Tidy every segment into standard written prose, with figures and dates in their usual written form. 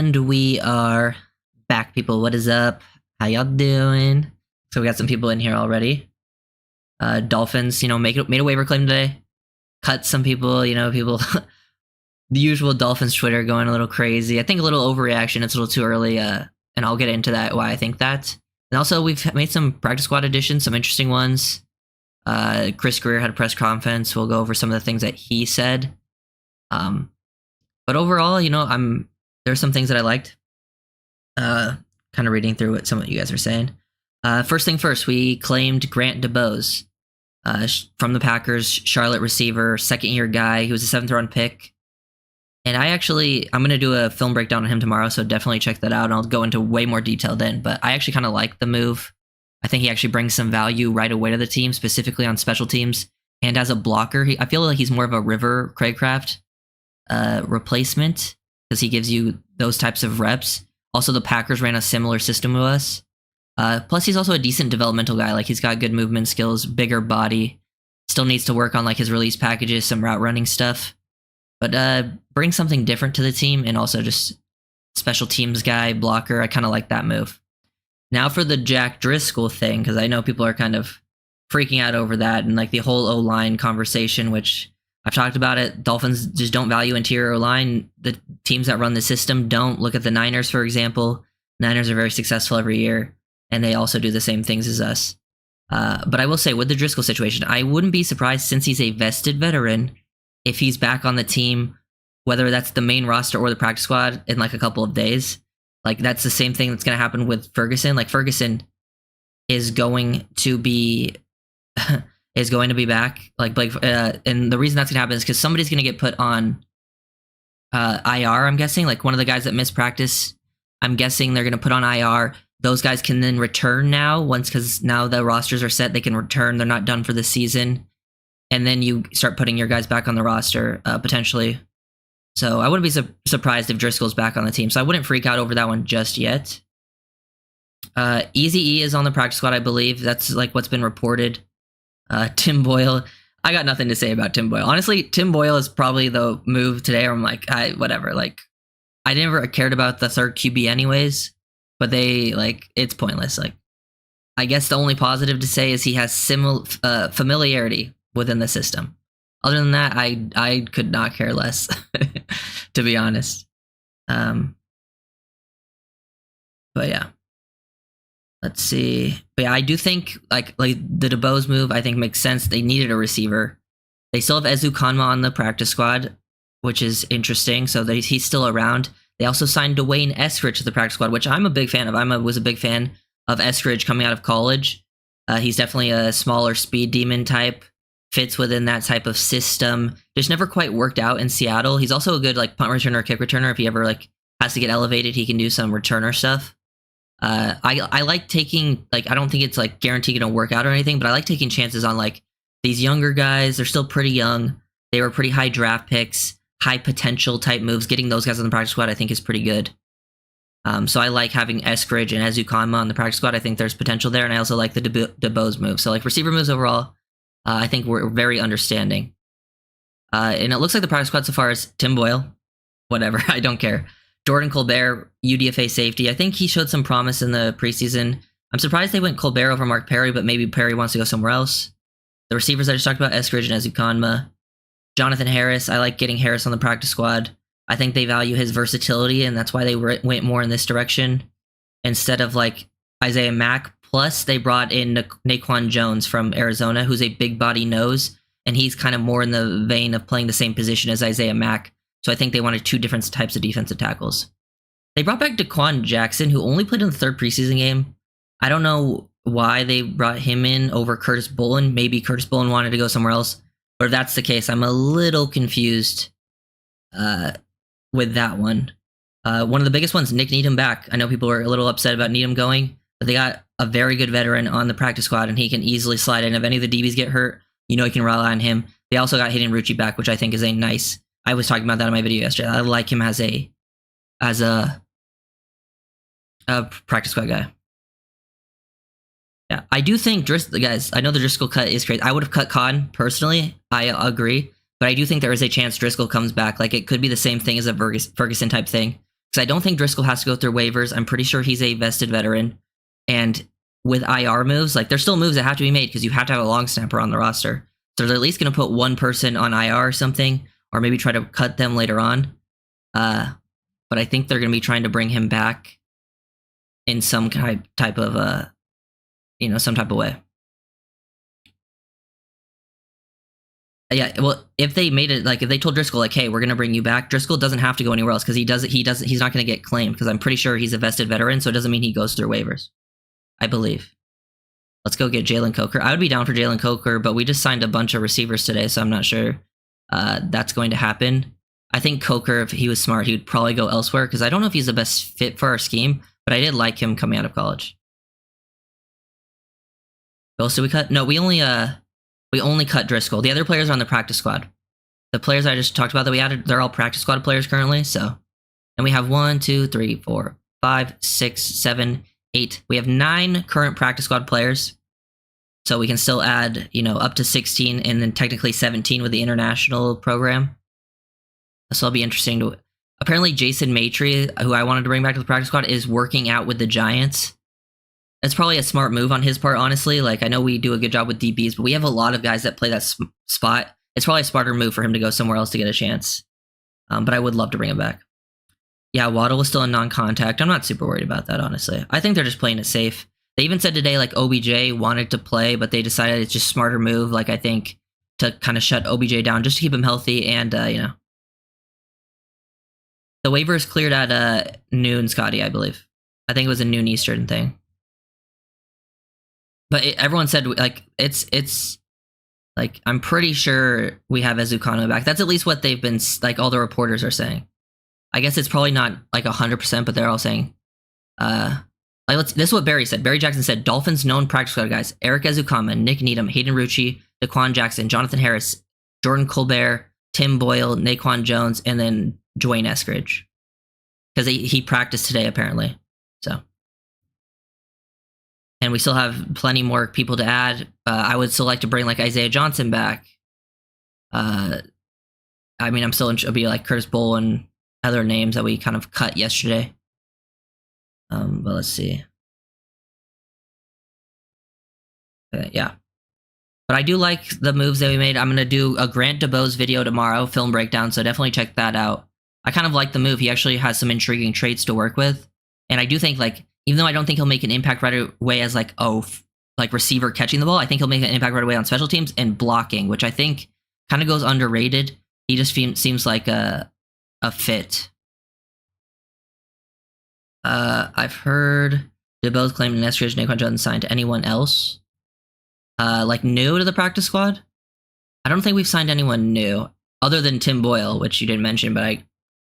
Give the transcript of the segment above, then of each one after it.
And we are back, people. What is up? How y'all doing? So we got some people in here already. Dolphins, made a waiver claim today. Cut some people, people... the usual Dolphins Twitter going a little crazy. I think a little overreaction. It's a little too early, and I'll get into that, why I think that. And also, we've made some practice squad additions, some interesting ones. Chris Greer had a press conference. We'll go over some of the things that he said. But overall, there's some things that I liked. Kind of reading through what some of you guys are saying. First thing first, we claimed Grant DuBose from the Packers, Charlotte receiver, second-year guy. He was a 7th round pick. And I'm going to do a film breakdown on him tomorrow, so definitely check that out. And I'll go into way more detail then. But I actually kind of like the move. I think he actually brings some value right away to the team, specifically on special teams. And as a blocker, I feel like he's more of a River Craycraft replacement because he gives you those types of reps. Also, the Packers ran a similar system to us. Plus, he's also a decent developmental guy. Like, he's got good movement skills, bigger body. Still needs to work on like his release packages, some route running stuff. But bring something different to the team, and also just special teams guy, blocker. I kind of like that move. Now for the Jack Driscoll thing, because I know people are kind of freaking out over that, and like the whole O-line conversation, which I've talked about it. Dolphins just don't value interior O-line. The teams that run the system don't. Look at the Niners, for example. Niners are very successful every year, and they also do the same things as us. But I will say, with the Driscoll situation, I wouldn't be surprised, since he's a vested veteran, if he's back on the team, whether that's the main roster or the practice squad, in like a couple of days. Like, that's the same thing that's going to happen with Ferguson. Like, Ferguson is going to be back. Like Blake, and the reason that's going to happen is because somebody's going to get put on IR. I'm guessing, like one of the guys that missed practice. I'm guessing they're going to put on IR. Those guys can then return now, because now the rosters are set. They can return. They're not done for the season. And then you start putting your guys back on the roster, potentially. So I wouldn't be surprised if Driscoll's back on the team. So I wouldn't freak out over that one just yet. Easy E is on the practice squad, I believe. That's like what's been reported. Tim Boyle. I got nothing to say about Tim Boyle. Honestly, Tim Boyle is probably the move today where I'm like, whatever. Like, I never cared about the third QB anyways. But it's pointless. Like, I guess the only positive to say is he has familiarity within the system. Other than that, I could not care less, to be honest. But yeah, let's see. But yeah, I do think like the DuBose move, I think makes sense. They needed a receiver. They still have Ezu Konma on the practice squad, which is interesting. So he's still around. They also signed Dwayne Eskridge to the practice squad, which I'm a big fan of. Was a big fan of Eskridge coming out of college. He's definitely a smaller speed demon type. Fits within that type of system. Just never quite worked out in Seattle. He's also a good like punt returner, kick returner. If he ever like has to get elevated, he can do some returner stuff. I like taking, like, I don't think it's like guaranteed going to work out or anything, but I like taking chances on like these younger guys. They're still pretty young. They were pretty high draft picks, high potential type moves. Getting those guys on the practice squad, I think, is pretty good. So I like having Eskridge and Ezu Konma on the practice squad. I think there's potential there, and I also like the DuBose move. So like receiver moves overall, I think we're very understanding. And it looks like the practice squad so far is Tim Boyle. Whatever, I don't care. Jordan Colbert, UDFA safety. I think he showed some promise in the preseason. I'm surprised they went Colbert over Mark Perry, but maybe Perry wants to go somewhere else. The receivers I just talked about, Eskridge and Ezu Konma. Jonathan Harris, I like getting Harris on the practice squad. I think they value his versatility, and that's why they went more in this direction instead of like Isaiah Mack. Plus, they brought in Naquan Jones from Arizona, who's a big body nose, and he's kind of more in the vein of playing the same position as Isaiah Mack. So I think they wanted two different types of defensive tackles. They brought back Daquan Jackson, who only played in the third preseason game. I don't know why they brought him in over Curtis Bullen. Maybe Curtis Bullen wanted to go somewhere else. But if that's the case, I'm a little confused with that one. One of the biggest ones, Nick Needham back. I know people were a little upset about Needham going, but they got a very good veteran on the practice squad, and he can easily slide in. If any of the DBs get hurt, you can rely on him. They also got Hayden Rucci back, which I think is a nice... I was talking about that in my video yesterday. I like him as a practice squad guy. Yeah, I do think guys, I know the Driscoll cut is crazy. I would have cut Khan personally. I agree. But I do think there is a chance Driscoll comes back. Like, it could be the same thing as a Ferguson type thing, because I don't think Driscoll has to go through waivers. I'm pretty sure he's a vested veteran. And with IR moves, like there's still moves that have to be made because you have to have a long snapper on the roster. So they're at least going to put one person on IR or something, or maybe try to cut them later on. But I think they're going to be trying to bring him back in some type of some type of way. Yeah, well, if they made it like if they told Driscoll like, "Hey, we're going to bring you back," Driscoll doesn't have to go anywhere else because he's not going to get claimed because I'm pretty sure he's a vested veteran, so it doesn't mean he goes through waivers. I believe. Let's go get Jalen Coker. I would be down for Jalen Coker, but we just signed a bunch of receivers today, so I'm not sure that's going to happen. I think Coker, if he was smart, he would probably go elsewhere because I don't know if he's the best fit for our scheme, but I did like him coming out of college. Who else did we cut? No, we only cut Driscoll. The other players are on the practice squad. The players I just talked about that we added, they're all practice squad players currently. So, and we have 1, 2, 3, 4, 5, 6, 7, 8. We have 9 current practice squad players. So we can still add, up to 16 and then technically 17 with the international program. So it'll be interesting to. Apparently, Jason Maitre, who I wanted to bring back to the practice squad, is working out with the Giants. That's probably a smart move on his part, honestly. Like, I know we do a good job with DBs, but we have a lot of guys that play that spot. It's probably a smarter move for him to go somewhere else to get a chance. But I would love to bring him back. Yeah, Waddle was still in non-contact. I'm not super worried about that, honestly. I think they're just playing it safe. They even said today, like, OBJ wanted to play, but they decided it's just a smarter move, like, I think, to kind of shut OBJ down just to keep him healthy and, The waiver is cleared at noon, Scotty, I believe. I think it was a noon Eastern thing. But everyone said, like, it's like, I'm pretty sure we have Ezukano back. That's at least what they've been, like, all the reporters are saying. I guess it's probably not, like, 100%, but they're all saying, this is what Barry said. Barry Jackson said, Dolphins known practice squad guys, Eric Ezukama, Nick Needham, Hayden Rucci, Daquan Jackson, Jonathan Harris, Jordan Colbert, Tim Boyle, Naquan Jones, and then Dwayne Eskridge. Because he practiced today, apparently. So. And we still have plenty more people to add. I would still like to bring, like, Isaiah Johnson back. I'm still it'll be like Curtis Bull and other names that we kind of cut yesterday. But let's see. Yeah. But I do like the moves that we made. I'm going to do a Grant DuBose video tomorrow, film breakdown, so definitely check that out. I kind of like the move. He actually has some intriguing traits to work with. And I do think, like, even though I don't think he'll make an impact right away as, like, receiver catching the ball, I think he'll make an impact right away on special teams and blocking, which I think kind of goes underrated. He just seems like a fit. I've heard DuBose claimed an Eskridge, Naquan Jones signed to anyone else. Like, new to the practice squad? I don't think we've signed anyone new, other than Tim Boyle, which you didn't mention, but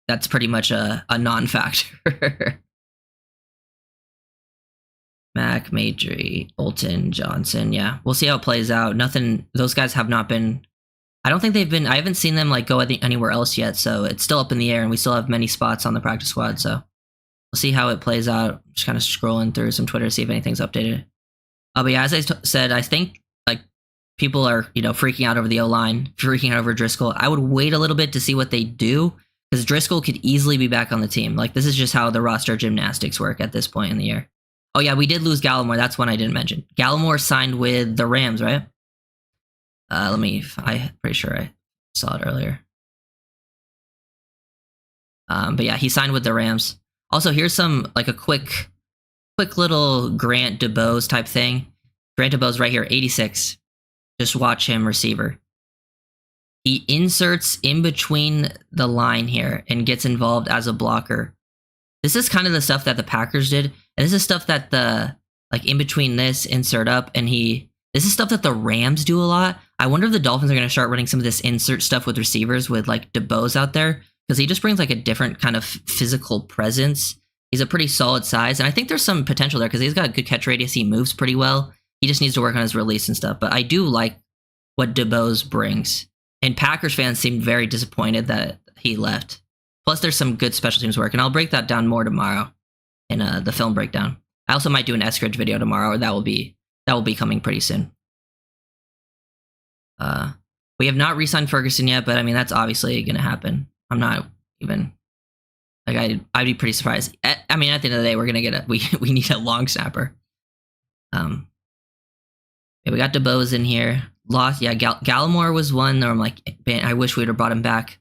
that's pretty much a non-factor. Mac, Madry, Bolton, Johnson. Yeah, we'll see how it plays out. Nothing. Those guys have not been. I don't think they've been. I haven't seen them, like, go anywhere else yet. So it's still up in the air, and we still have many spots on the practice squad. So we'll see how it plays out. Just kind of scrolling through some Twitter to see if anything's updated. But yeah, as I said, I think, like, people are, freaking out over the O-line, freaking out over Driscoll. I would wait a little bit to see what they do, because Driscoll could easily be back on the team. Like, this is just how the roster gymnastics work at this point in the year. Oh yeah, we did lose Gallimore. That's one I didn't mention. Gallimore signed with the Rams, right? I'm pretty sure I saw it earlier. But yeah, he signed with the Rams. Also, here's some, like, a quick little Grant DuBose type thing. Grant DuBose right here, 86. Just watch him, receiver. He inserts in between the line here and gets involved as a blocker. This is kind of the stuff that the Packers did. And this is stuff that in between this, insert up, and this is stuff that the Rams do a lot. I wonder if the Dolphins are going to start running some of this insert stuff with receivers with, like, DuBose out there, because he just brings, like, a different kind of physical presence. He's a pretty solid size, and I think there's some potential there because he's got a good catch radius. He moves pretty well. He just needs to work on his release and stuff. But I do like what DuBose brings. And Packers fans seemed very disappointed that he left. Plus, there's some good special teams work, and I'll break that down more tomorrow in the film breakdown. I also might do an Eskridge video tomorrow, or that will be coming pretty soon. We have not re-signed Ferguson yet, but I mean, that's obviously going to happen. I'm not even Like I'd be pretty surprised. I mean, at the end of the day, we're gonna get we need a long snapper. Yeah, we got DuBose in here. Lost. Yeah, Gallimore was one where I'm like, man, I wish we'd have brought him back.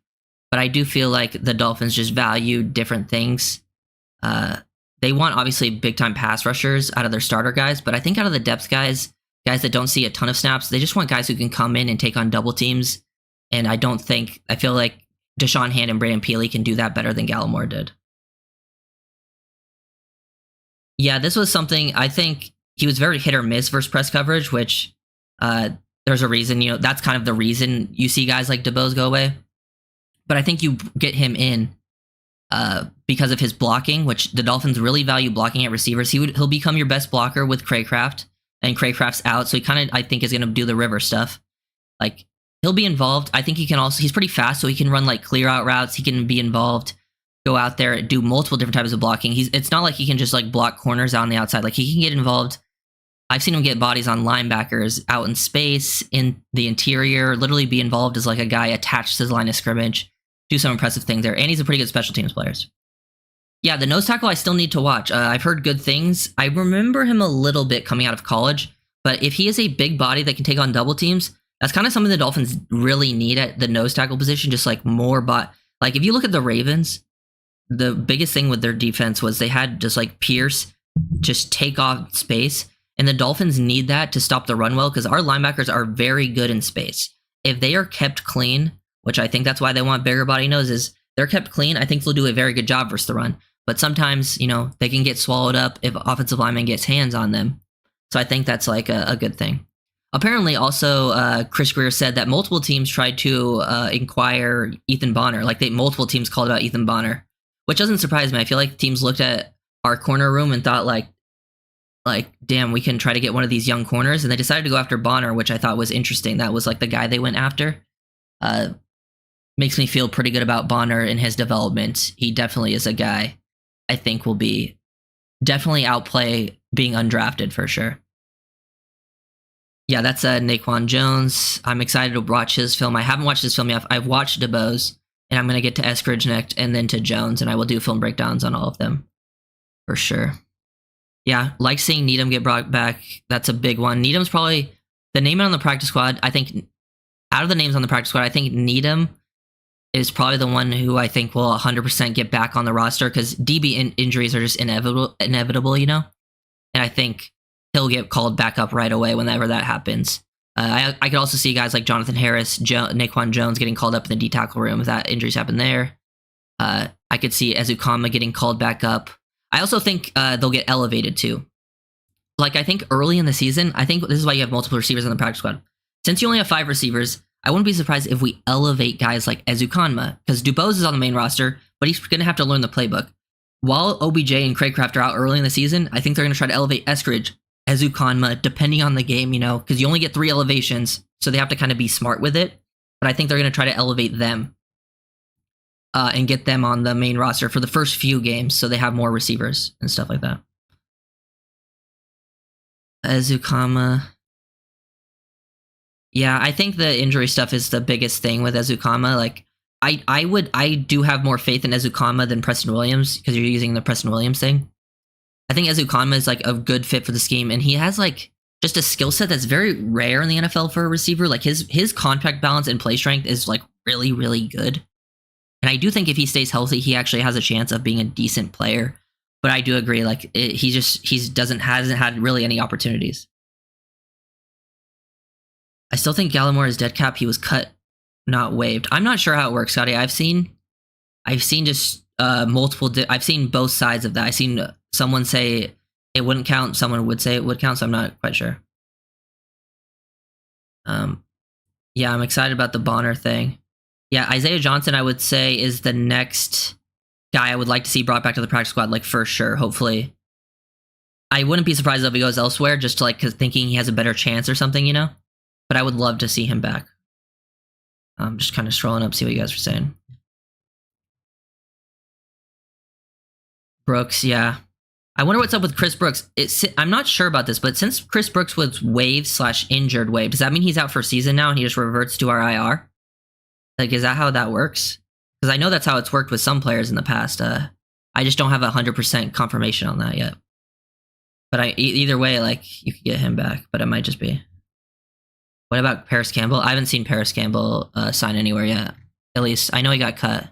But I do feel like the Dolphins just value different things. They want obviously big time pass rushers out of their starter guys, but I think out of the depth guys that don't see a ton of snaps, they just want guys who can come in and take on double teams. And I feel like Deshaun Hand and Brandon Peely can do that better than Gallimore did. Yeah, this was something I think he was very hit or miss versus press coverage, which there's a reason, that's kind of the reason you see guys like DuBose go away. But I think you get him in because of his blocking, which the Dolphins really value blocking at receivers. He'll become your best blocker with Craycraft, and Craycraft's out, so he kind of, I think, is going to do the River stuff. Like, he'll be involved. I think he's pretty fast, so he can run like clear out routes. He can be involved, go out there, do multiple different types of blocking. It's not like he can just like block corners out on the outside. Like, he can get involved. I've seen him get bodies on linebackers out in space, in the interior, literally be involved as like a guy attached to the line of scrimmage, do some impressive things there. And he's a pretty good special teams player. Yeah, the nose tackle I still need to watch. I've heard good things. I remember him a little bit coming out of college, but if he is a big body that can take on double teams, that's kind of something the Dolphins really need at the nose tackle position, just like more like if you look at the Ravens, the biggest thing with their defense was they had just like Pierce just take off space, and the Dolphins need that to stop the run well because our linebackers are very good in space. If they are kept clean, which I think that's why they want bigger body noses, they're kept clean, I think they'll do a very good job versus the run. But sometimes, they can get swallowed up if offensive lineman gets hands on them. So I think that's like a good thing. Apparently, also, Chris Greer said that multiple teams tried to inquire Ethan Bonner. Like, multiple teams called out Ethan Bonner, which doesn't surprise me. I feel like teams looked at our corner room and thought, like, damn, we can try to get one of these young corners. And they decided to go after Bonner, which I thought was interesting. That was, like, the guy they went after. Makes me feel pretty good about Bonner and his development. He definitely is a guy I think will be definitely outplay being undrafted for sure. Yeah, that's Naquan Jones. I'm excited to watch his film. I haven't watched his film yet. I've watched DuBose, and I'm going to get to Eskridge next and then to Jones, and I will do film breakdowns on all of them for sure. Yeah, like seeing Needham get brought back. That's a big one. Needham's probably the name on the practice squad. I think out of the names on the practice squad, I think Needham is probably the one who I think will 100% get back on the roster because DB injuries are just inevitable, And I think he'll get called back up right away whenever that happens. I could also see guys like Jonathan Harris, Naquan Jones getting called up in the D-tackle room if that injuries happen there. I could see Ezukama getting called back up. I also think they'll get elevated too. Like, I think early in the season, I think this is why you have multiple receivers on the practice squad. Since you only have 5 receivers, I wouldn't be surprised if we elevate guys like Ezukanma, because DuBose is on the main roster, but he's going to have to learn the playbook. While OBJ and Craycraft are out early in the season, I think they're going to try to elevate Eskridge, Ezukanma, depending on the game, because you only get 3 elevations, so they have to kind of be smart with it. But I think they're going to try to elevate them and get them on the main roster for the first few games, so they have more receivers and stuff like that. Ezukama. Yeah, I think the injury stuff is the biggest thing with Ezukama. Like, I do have more faith in Ezukama than Preston Williams because you're using the Preston Williams thing. I think Ezukama is like a good fit for the scheme, and he has like just a skill set that's very rare in the NFL for a receiver. Like his contact balance and play strength is like really, really good. And I do think if he stays healthy, he actually has a chance of being a decent player. But I do agree, like hasn't had really any opportunities. I still think Gallimore is dead cap. He was cut, not waived. I'm not sure how it works, Scotty. I've seen just multiple. I've seen both sides of that. I've seen someone say it wouldn't count. Someone would say it would count. So I'm not quite sure. Yeah, I'm excited about the Bonner thing. Yeah, Isaiah Johnson, I would say, is the next guy I would like to see brought back to the practice squad, like for sure. Hopefully, I wouldn't be surprised if he goes elsewhere, just to, like, cause thinking he has a better chance or something, But I would love to see him back. I'm just kind of scrolling up, see what you guys are saying. Brooks, yeah. I wonder what's up with Chris Brooks. I'm not sure about this, but since Chris Brooks was waived/injured waived, does that mean he's out for a season now and he just reverts to our IR? Like, is that how that works? Because I know that's how it's worked with some players in the past. I just don't have 100% confirmation on that yet. But either way, like, you could get him back, but it might just be. What about Paris Campbell? I haven't seen Paris Campbell sign anywhere yet. At least I know he got cut.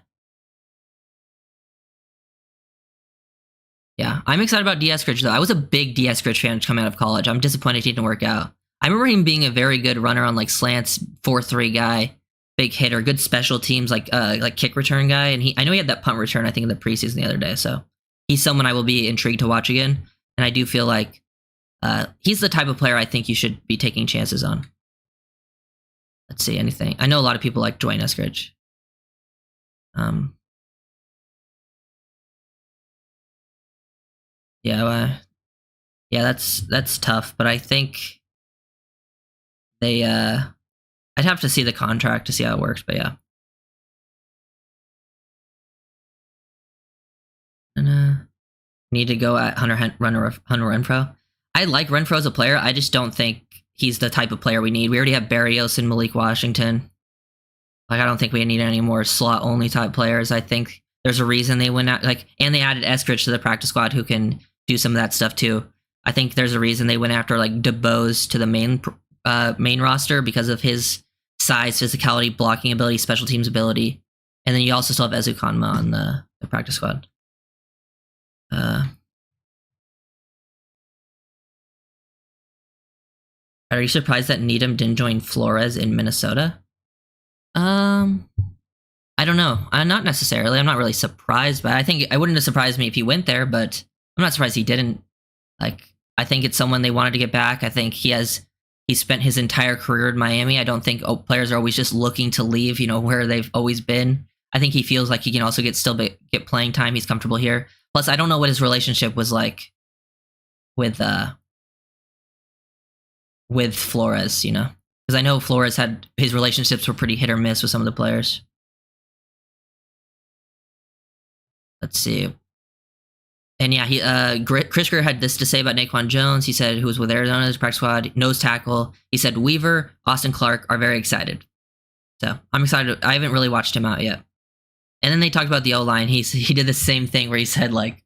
Yeah, I'm excited about Eskridge though. I was a big Eskridge fan coming out of college. I'm disappointed he didn't work out. I remember him being a very good runner on like slants, 4-3 guy, big hitter, good special teams, like kick return guy. And I know he had that punt return, I think, in the preseason the other day. So he's someone I will be intrigued to watch again. And I do feel like he's the type of player I think you should be taking chances on. Let's see, anything. I know a lot of people like Dwayne Eskridge. Yeah, that's tough. But I think they, I'd have to see the contract to see how it works. But yeah. And need to go at Hunter Renfrow. I like Renfrow as a player. I just don't think he's the type of player we need. We already have Barrios and Malik Washington. Like, I don't think we need any more slot-only type players. I think there's a reason they went out, like, and they added Eskridge to the practice squad who can do some of that stuff too. I think there's a reason they went after like DuBose to the main roster because of his size, physicality, blocking ability, special teams ability, and then you also still have Ezu Konma on the practice squad. Are you surprised that Needham didn't join Flores in Minnesota? I don't know. Not necessarily. I'm not really surprised, but I think it wouldn't have surprised me if he went there, but I'm not surprised he didn't. Like, I think it's someone they wanted to get back. I think he spent his entire career in Miami. I don't think players are always just looking to leave, where they've always been. I think he feels like he can also get playing time. He's comfortable here. Plus, I don't know what his relationship was like with Flores, because I know Flores his relationships were pretty hit or miss with some of the players. Let's see. And yeah, Chris Greer had this to say about Naquan Jones. He said, who was with Arizona's practice squad, nose tackle. He said Weaver, Austin Clark are very excited. So I'm excited. I haven't really watched him out yet. And then they talked about the O-line. He did the same thing where he said, like,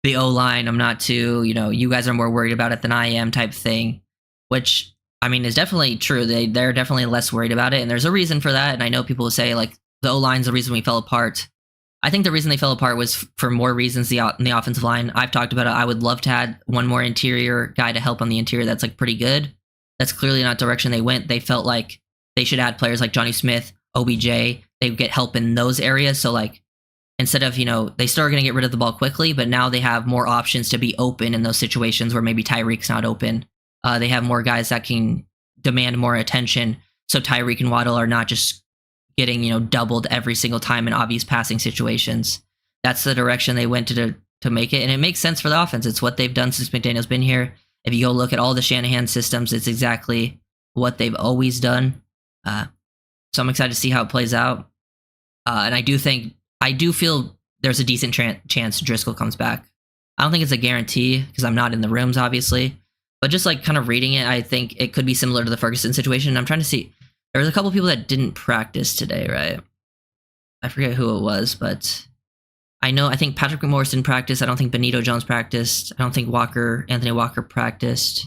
the O-line, I'm not too, you guys are more worried about it than I am type thing, which, I mean, is definitely true. They're definitely less worried about it. And there's a reason for that. And I know people will say, like, the O-line's the reason we fell apart. I think the reason they fell apart was for more reasons in the offensive line. I've talked about it. I would love to add one more interior guy to help on the interior that's like pretty good. That's clearly not the direction they went. They felt like they should add players like Johnny Smith, OBJ. They would get help in those areas. So like, instead of, they still are going to get rid of the ball quickly, but now they have more options to be open in those situations where maybe Tyreek's not open. They have more guys that can demand more attention. So Tyreek and Waddle are not just getting, doubled every single time in obvious passing situations. That's the direction they went to make it. And it makes sense for the offense. It's what they've done since McDaniel's been here. If you go look at all the Shanahan systems, it's exactly what they've always done. So I'm excited to see how it plays out. And I do feel there's a decent chance Driscoll comes back. I don't think it's a guarantee because I'm not in the rooms, obviously. But just like kind of reading it, I think it could be similar to the Ferguson situation. I'm trying to see. There was a couple people that didn't practice today, right? I forget who it was, but I think Patrick McMorris didn't practice. I don't think Benito Jones practiced. I don't think Anthony Walker practiced.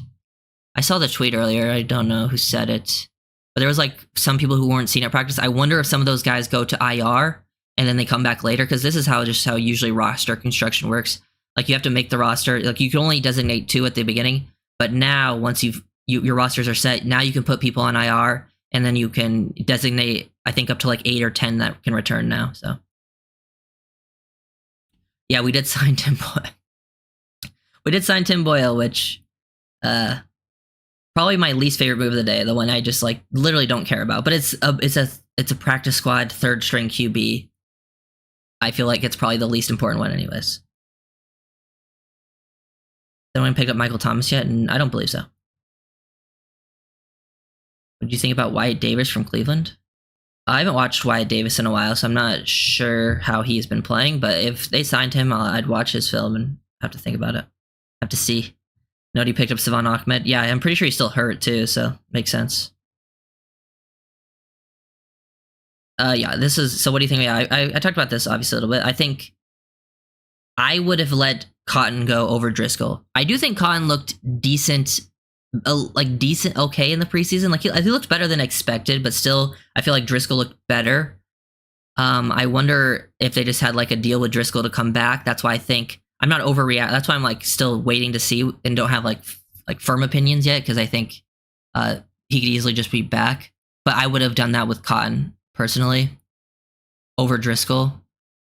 I saw the tweet earlier. I don't know who said it. But there was like some people who weren't seen at practice. I wonder if some of those guys go to IR and then they come back later, because this is how usually roster construction works. Like, you have to make the roster. Like, you can only designate 2 at the beginning, but now once your rosters are set, now you can put people on IR. And then you can designate, I think, up to like 8 or 10 that can return now. So, yeah, we did sign Tim Boyle. We did sign Tim Boyle, which probably my least favorite move of the day. The one I just like literally don't care about. But it's a practice squad 3rd string QB. I feel like it's probably the least important one, anyways. Did anyone pick up Michael Thomas yet? And I don't believe so. What do you think about Wyatt Davis from Cleveland? I haven't watched Wyatt Davis in a while, so I'm not sure how he's been playing. But if they signed him, I'd watch his film and have to think about it. Have to see. Nobody picked up Savon Ahmed. Yeah, I'm pretty sure he's still hurt too, so makes sense. Yeah, so what do you think? Yeah, I talked about this obviously a little bit. I think I would have let Cotton go over Driscoll. I do think Cotton looked decent, okay in the preseason. Like he looked better than expected, but still, I feel like Driscoll looked better. I wonder if they just had like a deal with Driscoll to come back. That's why I think I'm not overreacting. That's why I'm like still waiting to see and don't have like firm opinions yet, because I think he could easily just be back. But I would have done that with Cotton personally over Driscoll.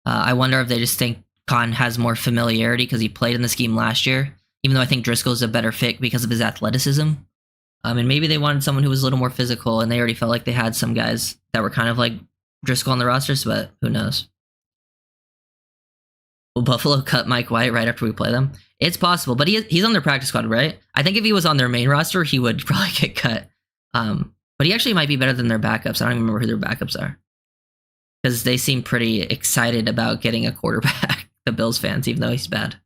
I wonder if they just think Cotton has more familiarity because he played in the scheme last year, even though I think Driscoll is a better fit because of his athleticism. And maybe they wanted someone who was a little more physical, and they already felt like they had some guys that were kind of like Driscoll on the rosters, but who knows? Will Buffalo cut Mike White right after we play them? It's possible, but he's on their practice squad, right? I think if he was on their main roster, he would probably get cut. But he actually might be better than their backups. I don't even remember who their backups are, because they seem pretty excited about getting a quarterback, the Bills fans, even though he's bad.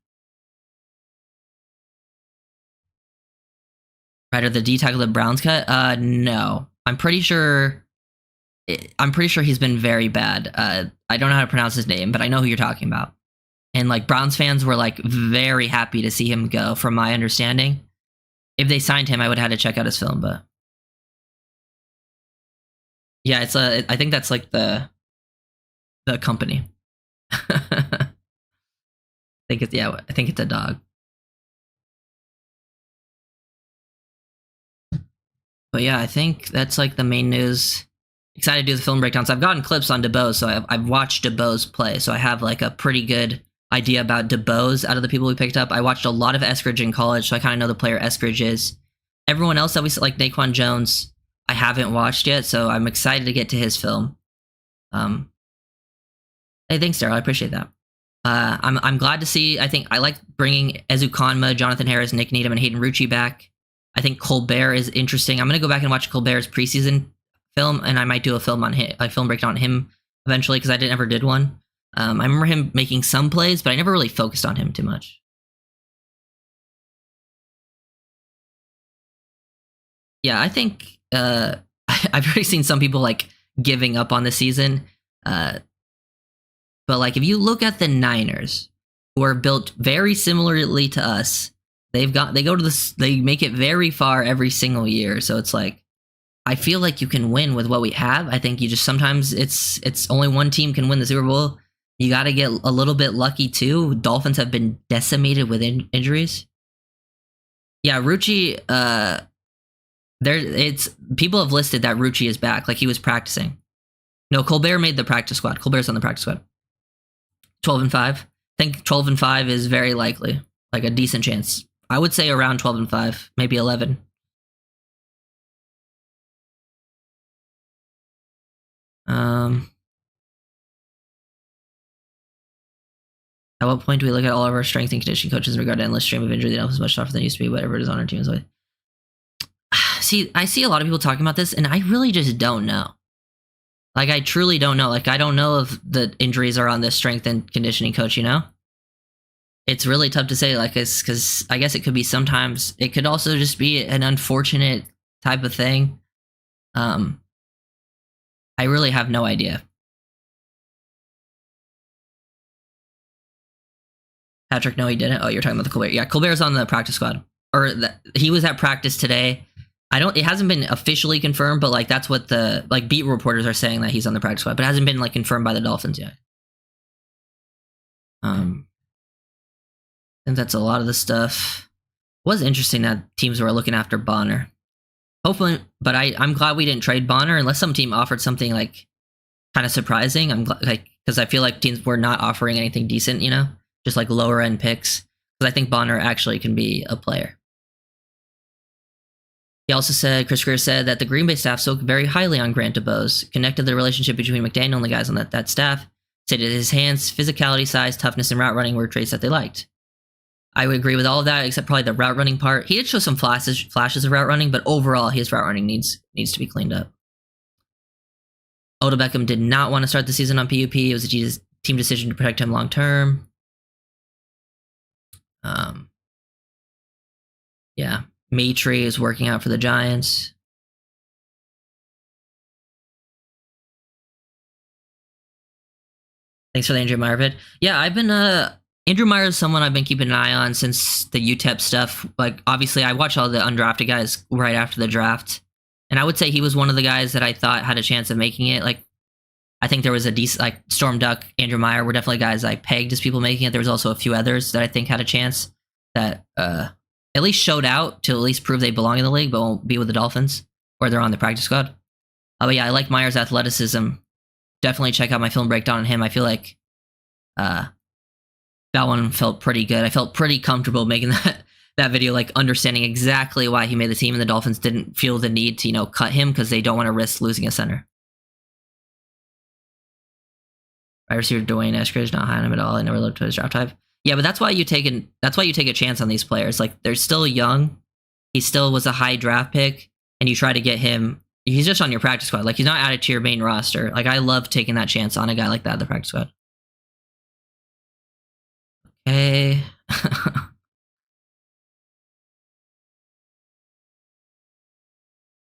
Right, are the D tackle the Browns cut? No. I'm pretty sure he's been very bad. I don't know how to pronounce his name, but I know who you're talking about. And like Browns fans were like very happy to see him go, from my understanding. If they signed him, I would have had to check out his film, but yeah, I think that's like the company. I think it's a dog. But yeah, I think that's like the main news. Excited to do the film breakdowns. I've gotten clips on DuBose, so I've watched DuBose play, so I have like a pretty good idea about DuBose out of the people we picked up. I watched a lot of Eskridge in college, so I kind of know the player Eskridge is. Everyone else that we like, Naquan Jones, I haven't watched yet, so I'm excited to get to his film. Hey, thanks, Daryl. I appreciate that. I'm glad to see. I think I like bringing Ezu Konma, Jonathan Harris, Nick Needham, and Hayden Rucci back. I think Colbert is interesting. I'm gonna go back and watch Colbert's preseason film, and I might do a film breakdown on him eventually, because I never did one. I remember him making some plays, but I never really focused on him too much. Yeah, I think I've already seen some people like giving up on the season. But like if you look at the Niners, who are built very similarly to us, they make it very far every single year. So it's like, I feel like you can win with what we have. I think you just sometimes it's only one team can win the Super Bowl. You got to get a little bit lucky too. Dolphins have been decimated with injuries. Yeah, Rucci. People have listed that Rucci is back, like he was practicing. No, Colbert made the practice squad. Colbert's on the practice squad. 12-5. I think 12-5 is very likely, like a decent chance. I would say around 12-5, maybe 11. At what point do we look at all of our strength and conditioning coaches in regard to endless stream of injury? They don't have much tougher than it used to be, whatever it is on our teams with. See, I see a lot of people talking about this, and I really just don't know. Like, I truly don't know. Like, I don't know if the injuries are on the strength and conditioning coach, you know? It's really tough to say, like, because I guess it could be sometimes. It could also just be an unfortunate type of thing. I really have no idea. Patrick, no, he didn't. Oh, you're talking about the Colbert. Yeah, Colbert's on the practice squad. He was at practice today. It hasn't been officially confirmed, but like that's what the like beat reporters are saying, that he's on the practice squad, but it hasn't been like confirmed by the Dolphins yet. I think that's a lot of the stuff. It was interesting that teams were looking after Bonner. Hopefully, but I'm glad we didn't trade Bonner, unless some team offered something like kind of surprising. I'm glad, like, because I feel like teams were not offering anything decent, you know, just like lower end picks. Because I think Bonner actually can be a player. He also said, Chris Greer said that the Green Bay staff spoke very highly on Grant DuBose, connected the relationship between McDaniel and the guys on that staff, said that his hands, physicality, size, toughness, and route running were traits that they liked. I would agree with all of that, except probably the route running part. He did show some flashes of route running, but overall, his route running needs to be cleaned up. Odell Beckham did not want to start the season on PUP. It was a team decision to protect him long term. Yeah. Maitre is working out for the Giants. Thanks for the Andrew Meyer vid. Yeah, I've been Andrew Meyer is someone I've been keeping an eye on since the UTEP stuff. Like, obviously, I watched all the undrafted guys right after the draft, and I would say he was one of the guys that I thought had a chance of making it. Like, I think there was a decent, like, Storm Duck, Andrew Meyer were definitely guys I pegged as people making it. There was also a few others that I think had a chance that at least showed out to at least prove they belong in the league, but won't be with the Dolphins, or they're on the practice squad. But yeah, I like Meyer's athleticism. Definitely check out my film breakdown on him. I feel like that one felt pretty good. I felt pretty comfortable making that video, like understanding exactly why he made the team, and the Dolphins didn't feel the need to, cut him because they don't want to risk losing a center. I received Dwayne Eskridge, not high on him at all. I never looked at his draft type. Yeah, but that's why you take a chance on these players. Like, they're still young. He still was a high draft pick, and you try to get him. He's just on your practice squad. Like, he's not added to your main roster. Like, I love taking that chance on a guy like that in the practice squad. Okay.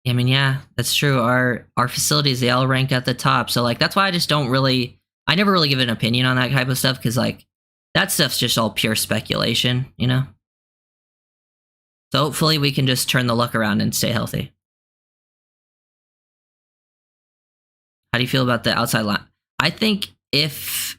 I mean, yeah, that's true. Our facilities, they all rank at the top. So, like, that's why I never really give an opinion on that type of stuff, because, like, that stuff's just all pure speculation, So hopefully we can just turn the luck around and stay healthy. How do you feel about the outside line? I think if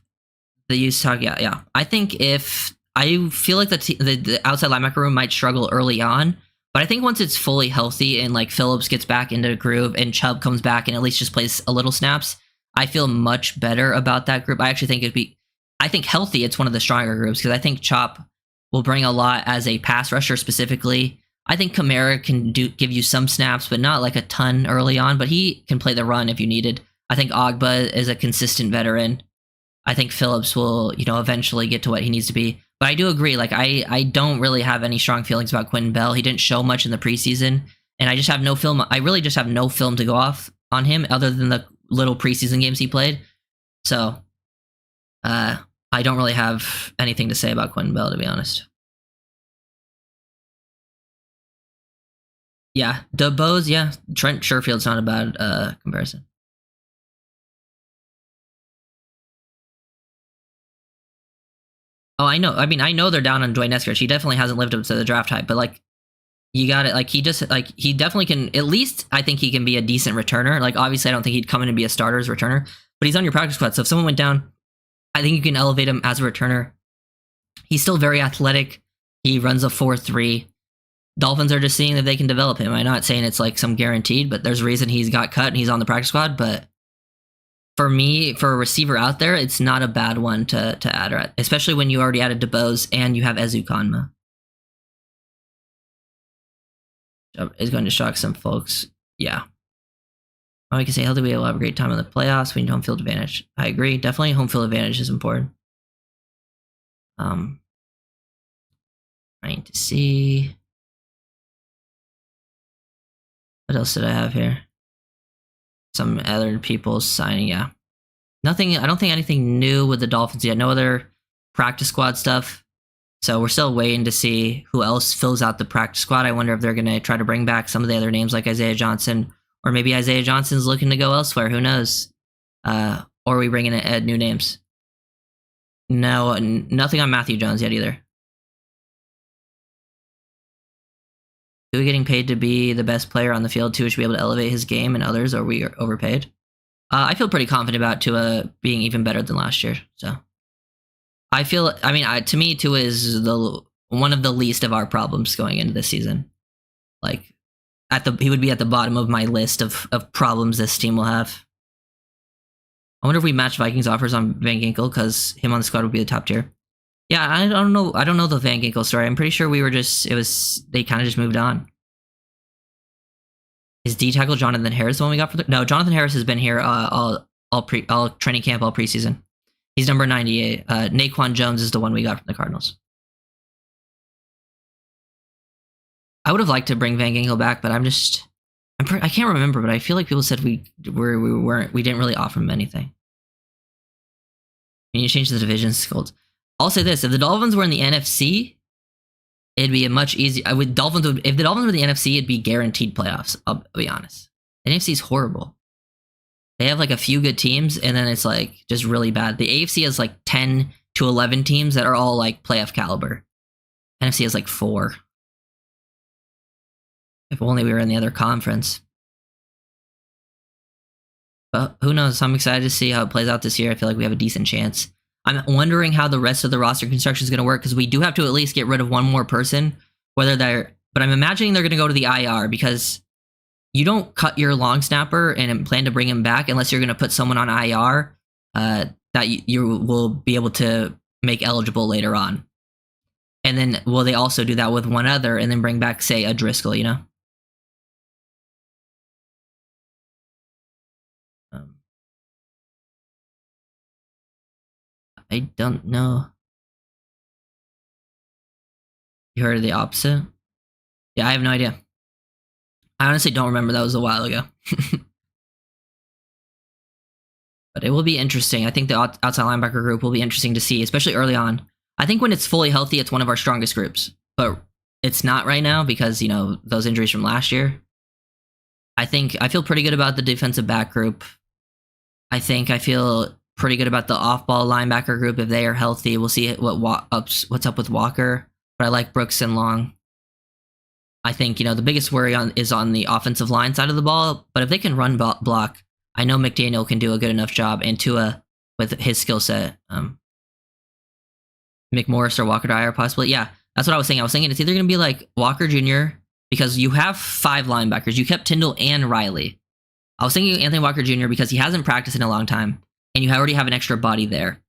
the use talk, yeah. I feel like the outside linebacker room might struggle early on, but I think once it's fully healthy and, like, Phillips gets back into the groove and Chubb comes back and at least just plays a little snaps, I feel much better about that group. I actually think I think healthy, it's one of the stronger groups, because I think Chop will bring a lot as a pass rusher specifically. I think Kamara can give you some snaps, but not like a ton early on, but he can play the run if you needed. I think Ogba is a consistent veteran. I think Phillips will, eventually get to what he needs to be. But I do agree, like, I don't really have any strong feelings about Quentin Bell. He didn't show much in the preseason, and I just have no film. I really just have no film to go off on him other than the little preseason games he played. So, I don't really have anything to say about Quentin Bell, to be honest. Yeah, DuBose, yeah. Trent Sherfield's not a bad comparison. Oh, I know. I mean, I know they're down on Dwayne Eskridge. He definitely hasn't lived up to the draft hype, but, like, you got it. Like, he definitely can, at least I think he can be a decent returner. Like, obviously I don't think he'd come in and be a starter's returner, but he's on your practice squad. So if someone went down, I think you can elevate him as a returner. He's still very athletic. He runs a 4.3. Dolphins are just seeing if they can develop him. I'm not saying it's like some guaranteed, but there's a reason he's got cut and he's on the practice squad. But for me, for a receiver out there, it's not a bad one to add, especially when you already added DuBose and you have Ezu Kanma. Is going to shock some folks. Yeah. We can say healthy, we will have a great time in the playoffs. We need home field advantage. I agree. Definitely home field advantage is important. Trying to see. What else did I have here? Some other people signing, yeah. Nothing, I don't think anything new with the Dolphins yet. No other practice squad stuff. So we're still waiting to see who else fills out the practice squad. I wonder if they're going to try to bring back some of the other names like Isaiah Johnson, or maybe Isaiah Johnson's looking to go elsewhere. Who knows? Or are we bringing in new names? No, nothing on Matthew Jones yet either. Are we getting paid to be the best player on the field too? Should be able to elevate his game and others, or are we overpaid? I feel pretty confident about Tua being even better than last year. So I feel, to me, Tua is one of the least of our problems going into this season. Like, he would be at the bottom of my list of problems this team will have. I wonder if we match Vikings offers on Van Ginkel, because him on the squad would be the top tier. Yeah, I don't know. I don't know the Van Ginkel story. I'm pretty sure they kind of just moved on. Is D tackle Jonathan Harris the one we got for no, Jonathan Harris has been here all training camp, all preseason. He's number 98. Naquan Jones is the one we got from the Cardinals. I would have liked to bring Van Ginkel back, but I can't remember, but I feel like people said we didn't really offer him anything. And you change the division skills. I'll say this: if the Dolphins were in the NFC, it'd be a much easier. If the Dolphins were in the NFC, it'd be guaranteed playoffs. I'll be honest. The NFC is horrible. They have like a few good teams, and then it's like just really bad. The AFC has like 10 to 11 teams that are all like playoff caliber. NFC has like 4. If only we were in the other conference. But who knows? I'm excited to see how it plays out this year. I feel like we have a decent chance. I'm wondering how the rest of the roster construction is going to work because we do have to at least get rid of one more person. But I'm imagining they're going to go to the IR because you don't cut your long snapper and plan to bring him back unless you're going to put someone on IR that you will be able to make eligible later on. And then will they also do that with one other and then bring back, say, a Driscoll, you know? I don't know. You heard of the opposite? Yeah, I have no idea. I honestly don't remember. That was a while ago. But it will be interesting. I think the outside linebacker group will be interesting to see, especially early on. I think when it's fully healthy, it's one of our strongest groups. But it's not right now because, you know, those injuries from last year. I feel pretty good about the defensive back group. I feel pretty good about the off-ball linebacker group if they are healthy. We'll see what's up with Walker. But I like Brooks and Long. I think, you know, the biggest worry is on the offensive line side of the ball. But if they can run block, I know McDaniel can do a good enough job. And Tua, with his skill set, McMorris or Walker Dyer possibly. Yeah, that's what I was saying. I was thinking it's either going to be like Walker Jr. because you have 5 linebackers. You kept Tyndall and Riley. I was thinking Anthony Walker Jr. because he hasn't practiced in a long time. And you already have an extra body there.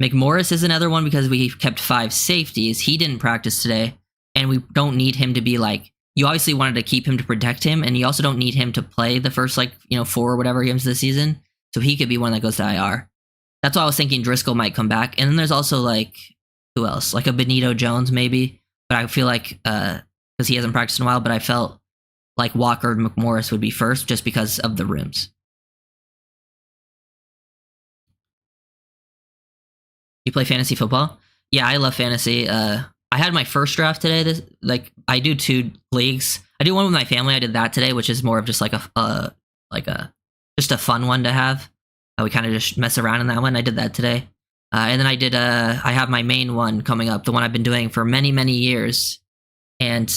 McMorris is another one because we kept 5 safeties. He didn't practice today. And we don't need him to be like, you obviously wanted to keep him to protect him. And you also don't need him to play the first 4 or whatever games of the season. So he could be one that goes to IR. That's why I was thinking Driscoll might come back. And then there's also who else? Like a Benito Jones maybe. But I feel like, because he hasn't practiced in a while, but I felt like Walker and McMorris would be first just because of the rooms. You play fantasy football? Yeah, I love fantasy. I had my first draft today. I do 2 leagues. I do one with my family. I did that today, which is more of just just a fun one to have. We kind of just mess around in that one. I did that today. And then I have my main one coming up, the one I've been doing for many, many years. And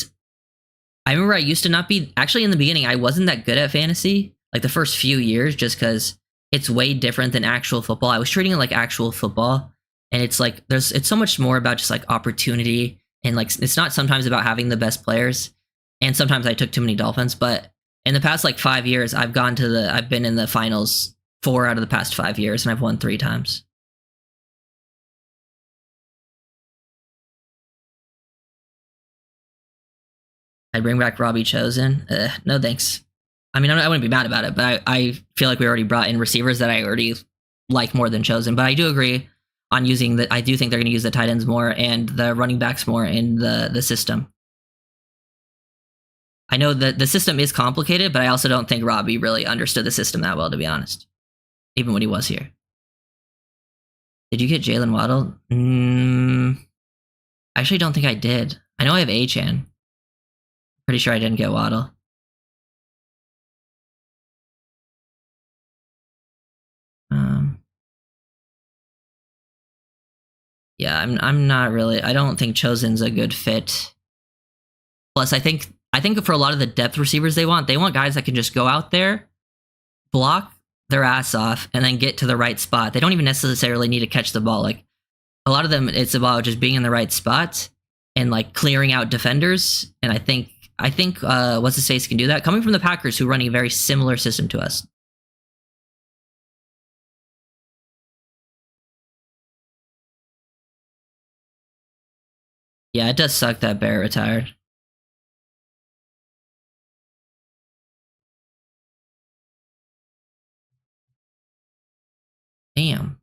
I remember I used to not be, actually in the beginning, I wasn't that good at fantasy, like the first few years, just because it's way different than actual football. I was treating it like actual football. And it's it's so much more about just opportunity. And it's not sometimes about having the best players. And sometimes I took too many Dolphins, but in the past 5 years, I've been in the finals 4 out of the past 5 years and I've won 3 times. I'd bring back Robbie Chosen. No thanks. I mean, I wouldn't be mad about it, but I feel like we already brought in receivers that I already like more than Chosen. But I do agree on using I do think they're going to use the tight ends more and the running backs more in the system. I know that the system is complicated, but I also don't think Robbie really understood the system that well, to be honest, even when he was here. Did you get Jalen Waddle? I actually don't think I did. I know I have Achane. Pretty sure I didn't get Waddle. Yeah, I'm not really. I don't think Chosen's a good fit. Plus, I think for a lot of the depth receivers they want guys that can just go out there, block their ass off, and then get to the right spot. They don't even necessarily need to catch the ball. Like a lot of them, it's about just being in the right spot and clearing out defenders. And I think what's the face can do that. Coming from the Packers, who run a very similar system to us. Yeah, it does suck that Bear retired. Damn.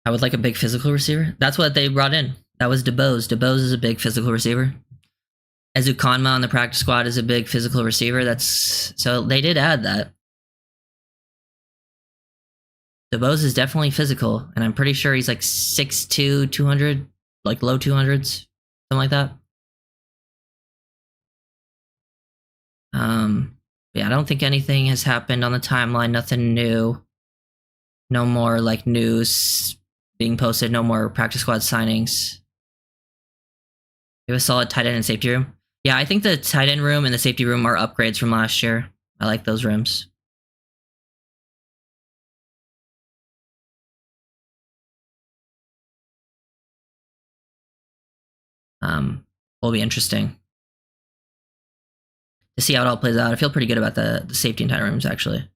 I would like a big physical receiver. That's what they brought in. That was DuBose. DuBose is a big physical receiver. Ezukanma on the practice squad is a big physical receiver. So they did add that. DuBose is definitely physical, and I'm pretty sure he's 6'2", 200, low 200s, something like that. Yeah, I don't think anything has happened on the timeline. Nothing new. No more like news being posted. No more practice squad signings. We have a solid tight end and safety room. Yeah, I think the tight end room and the safety room are upgrades from last year. I like those rooms. Will be interesting to see how it all plays out. I feel pretty good about the safety and tight rooms actually.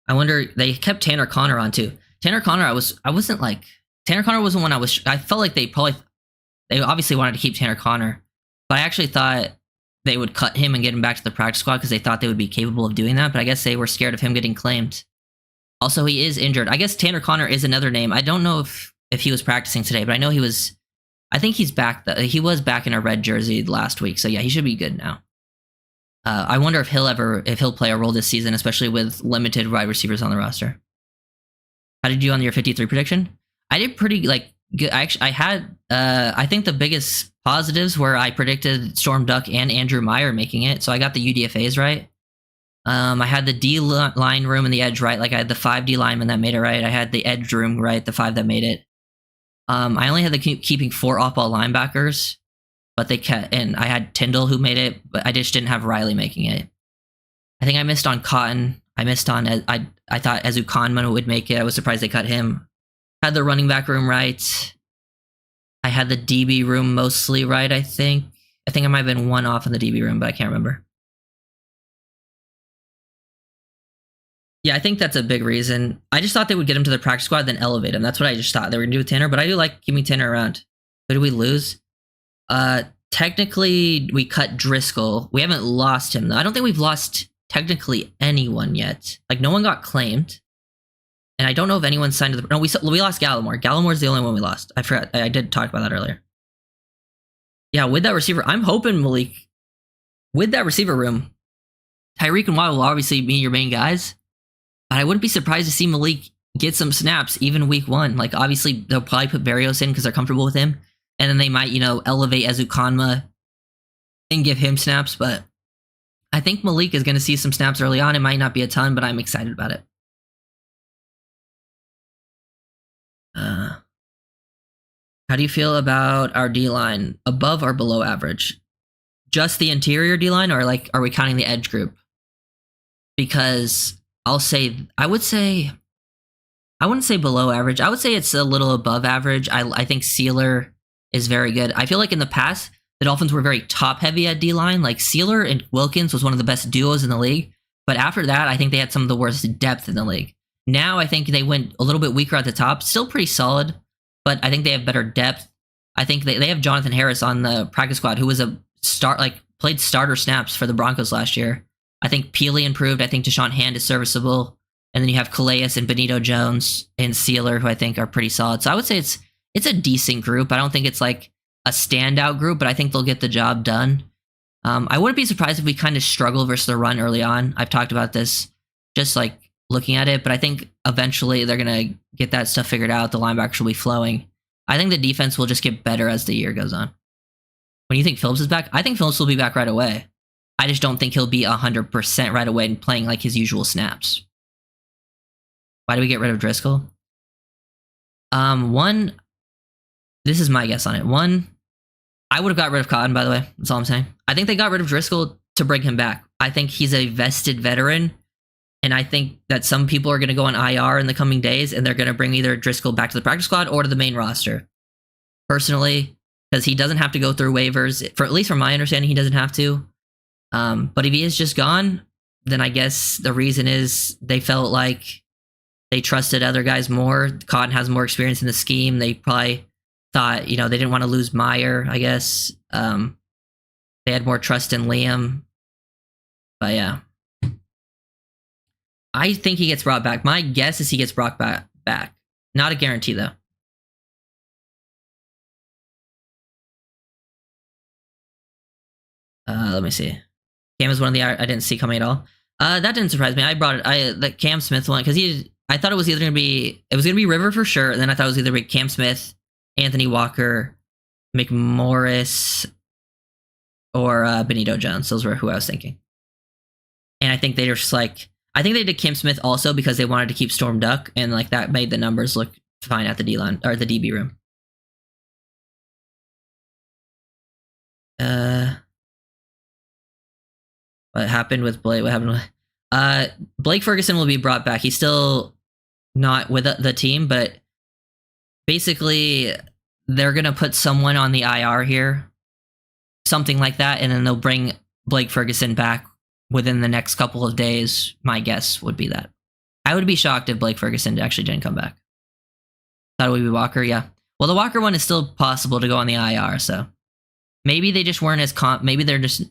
I wonder, they kept Tanner Connor on too. Tanner Connor, Tanner Connor wasn't one I felt like they obviously wanted to keep Tanner Connor, but I actually thought they would cut him and get him back to the practice squad because they thought they would be capable of doing that, but I guess they were scared of him getting claimed. Also, he is injured. I guess Tanner Connor is another name. I don't know if he was practicing today, but I know I think he's back. He was back in a red jersey last week, so yeah, he should be good now. I wonder if he'll play a role this season, especially with limited wide receivers on the roster. How did you do on your 53 prediction? I did pretty good. I think the biggest positives were I predicted Storm Duck and Andrew Meyer making it, so I got the UDFAs right. I had the D line room and the edge right. Like I had the 5 D linemen that made it right. I had the edge room right, the 5 that made it. I only had the keeping 4 off-ball linebackers, but they kept, and I had Tyndall who made it, but I just didn't have Riley making it. I think I missed on Cotton. I missed on, I thought Ezu Conman would make it. I was surprised they cut him. Had the running back room right. I had the DB room mostly right, I think. I think I might have been 1 off in the DB room, but I can't remember. Yeah, I think that's a big reason. I just thought they would get him to the practice squad, then elevate him. That's what I just thought they were going to do with Tanner, but I do like keeping Tanner around. Who did we lose? Technically, we cut Driscoll. We haven't lost him, though. I don't think we've lost technically anyone yet. Like, no one got claimed. And I don't know if anyone signed to the... No, we lost Gallimore. Gallimore's the only one we lost. I forgot. I did talk about that earlier. Yeah, with that receiver, I'm hoping Malik... With that receiver room, Tyreek and Waddle will obviously be your main guys. But I wouldn't be surprised to see Malik get some snaps even week 1. Like, obviously, they'll probably put Berrios in because they're comfortable with him. And then they might, elevate Ezu Conma and give him snaps. But I think Malik is going to see some snaps early on. It might not be a ton, but I'm excited about it. How do you feel about our D-line? Above or below average? Just the interior D-line, or are we counting the edge group? Because I wouldn't say below average. I would say it's a little above average. I think Sealer is very good. I feel like in the past, the Dolphins were very top-heavy at D-line. Like, Sealer and Wilkins was one of the best duos in the league. But after that, I think they had some of the worst depth in the league. Now, I think they went a little bit weaker at the top. Still pretty solid, but I think they have better depth. I think they have Jonathan Harris on the practice squad, who was played starter snaps for the Broncos last year. I think Peely improved. I think Deshaun Hand is serviceable. And then you have Calais and Benito Jones and Sealer, who I think are pretty solid. So I would say it's a decent group. I don't think it's like a standout group, but I think they'll get the job done. I wouldn't be surprised if we kind of struggle versus the run early on. I've talked about this just looking at it, but I think eventually they're going to get that stuff figured out. The linebackers will be flowing. I think the defense will just get better as the year goes on. When you think Phillips is back, I think Phillips will be back right away. I just don't think he'll be 100% right away and playing like his usual snaps. Why do we get rid of Driscoll? This is my guess on it. I would have got rid of Cotton, by the way. That's all I'm saying. I think they got rid of Driscoll to bring him back. I think he's a vested veteran, and I think that some people are going to go on IR in the coming days, and they're going to bring either Driscoll back to the practice squad or to the main roster. Personally, because he doesn't have to go through waivers. At least from my understanding, he doesn't have to. But if he is just gone, then I guess the reason is they felt like they trusted other guys more. Cotton has more experience in the scheme. They probably thought, they didn't want to lose Meyer, I guess. They had more trust in Liam. But yeah. I think he gets brought back. My guess is he gets brought back. Not a guarantee, though. Let me see. Cam is one of the I didn't see coming at all. That didn't surprise me. I brought it. The Cam Smith one because I thought it was either going to be River for sure, and then I thought it was either going to be Cam Smith, Anthony Walker, McMorris, or Benito Jones. Those were who I was thinking. And I think they were just I think they did Cam Smith also because they wanted to keep Storm Duck, and like that made the numbers look fine at the D line or the DB room. What happened with Blake? What happened with Blake Ferguson will be brought back. He's still not with the team, but basically they're gonna put someone on the IR here, something like that, and then they'll bring Blake Ferguson back within the next couple of days. My guess would be that. I would be shocked if Blake Ferguson actually didn't come back. Thought it would be Walker, yeah. Well, the Walker one is still possible to go on the IR, so maybe they just weren't as maybe they're just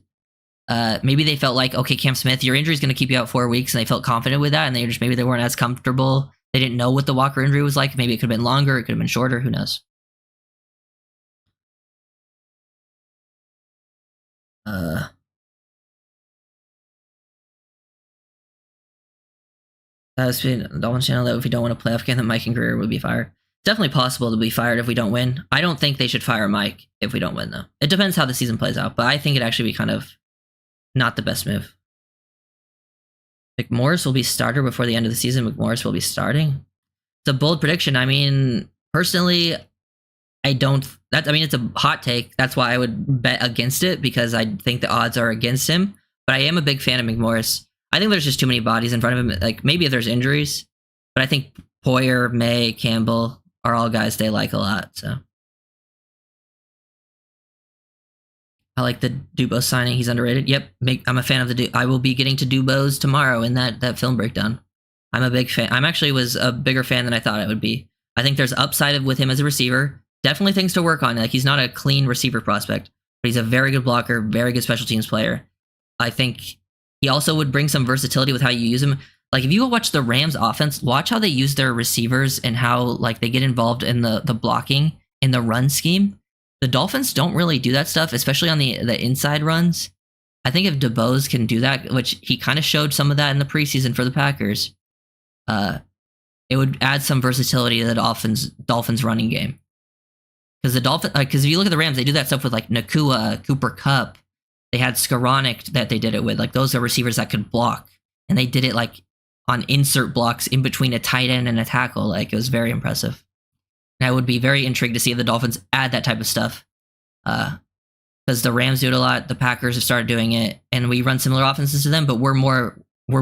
maybe they felt like, okay, Cam Smith, your injury is going to keep you out 4 weeks, and they felt confident with that, and maybe they weren't as comfortable. They didn't know what the Walker injury was like. Maybe it could have been longer, it could have been shorter. Who knows? That's been Dolphins channel that if we don't win a playoff game, that Mike and Greer would be fired. Definitely possible to be fired if we don't win. I don't think they should fire Mike if we don't win, though. It depends how the season plays out, but I think it'd actually be kind of not the best move. McMorris will be starter before the end of the season. McMorris will be starting. It's a bold prediction. I mean, personally, I don't. It's a hot take. That's why I would bet against it, because I think the odds are against him. But I am a big fan of McMorris. I think there's just too many bodies in front of him. Like, maybe if there's injuries, but I think Poyer, May, Campbell are all guys they like a lot. So I like the DuBose signing. He's underrated. Yep, I'm a fan of the. I will be getting to DuBose tomorrow in that film breakdown. I'm a big fan. Was a bigger fan than I thought I would be. I think there's upside with him as a receiver. Definitely things to work on. Like, he's not a clean receiver prospect, but he's a very good blocker, very good special teams player. I think he also would bring some versatility with how you use him. Like, if you go watch the Rams offense, watch how they use their receivers and how like they get involved in the blocking in the run scheme. The Dolphins don't really do that stuff, especially on the inside runs. I think if DuBose can do that, which he kind of showed some of that in the preseason for the Packers, it would add some versatility to the Dolphins running game. Because because if you look at the Rams, they do that stuff with like Nakua, Cooper Kupp. They had Skoranek that they did it with. Like, those are receivers that could block, and they did it like on insert blocks in between a tight end and a tackle. Like, it was very impressive. And I would be very intrigued to see if the Dolphins add that type of stuff. Because the Rams do it a lot, the Packers have started doing it, and we run similar offenses to them, but we're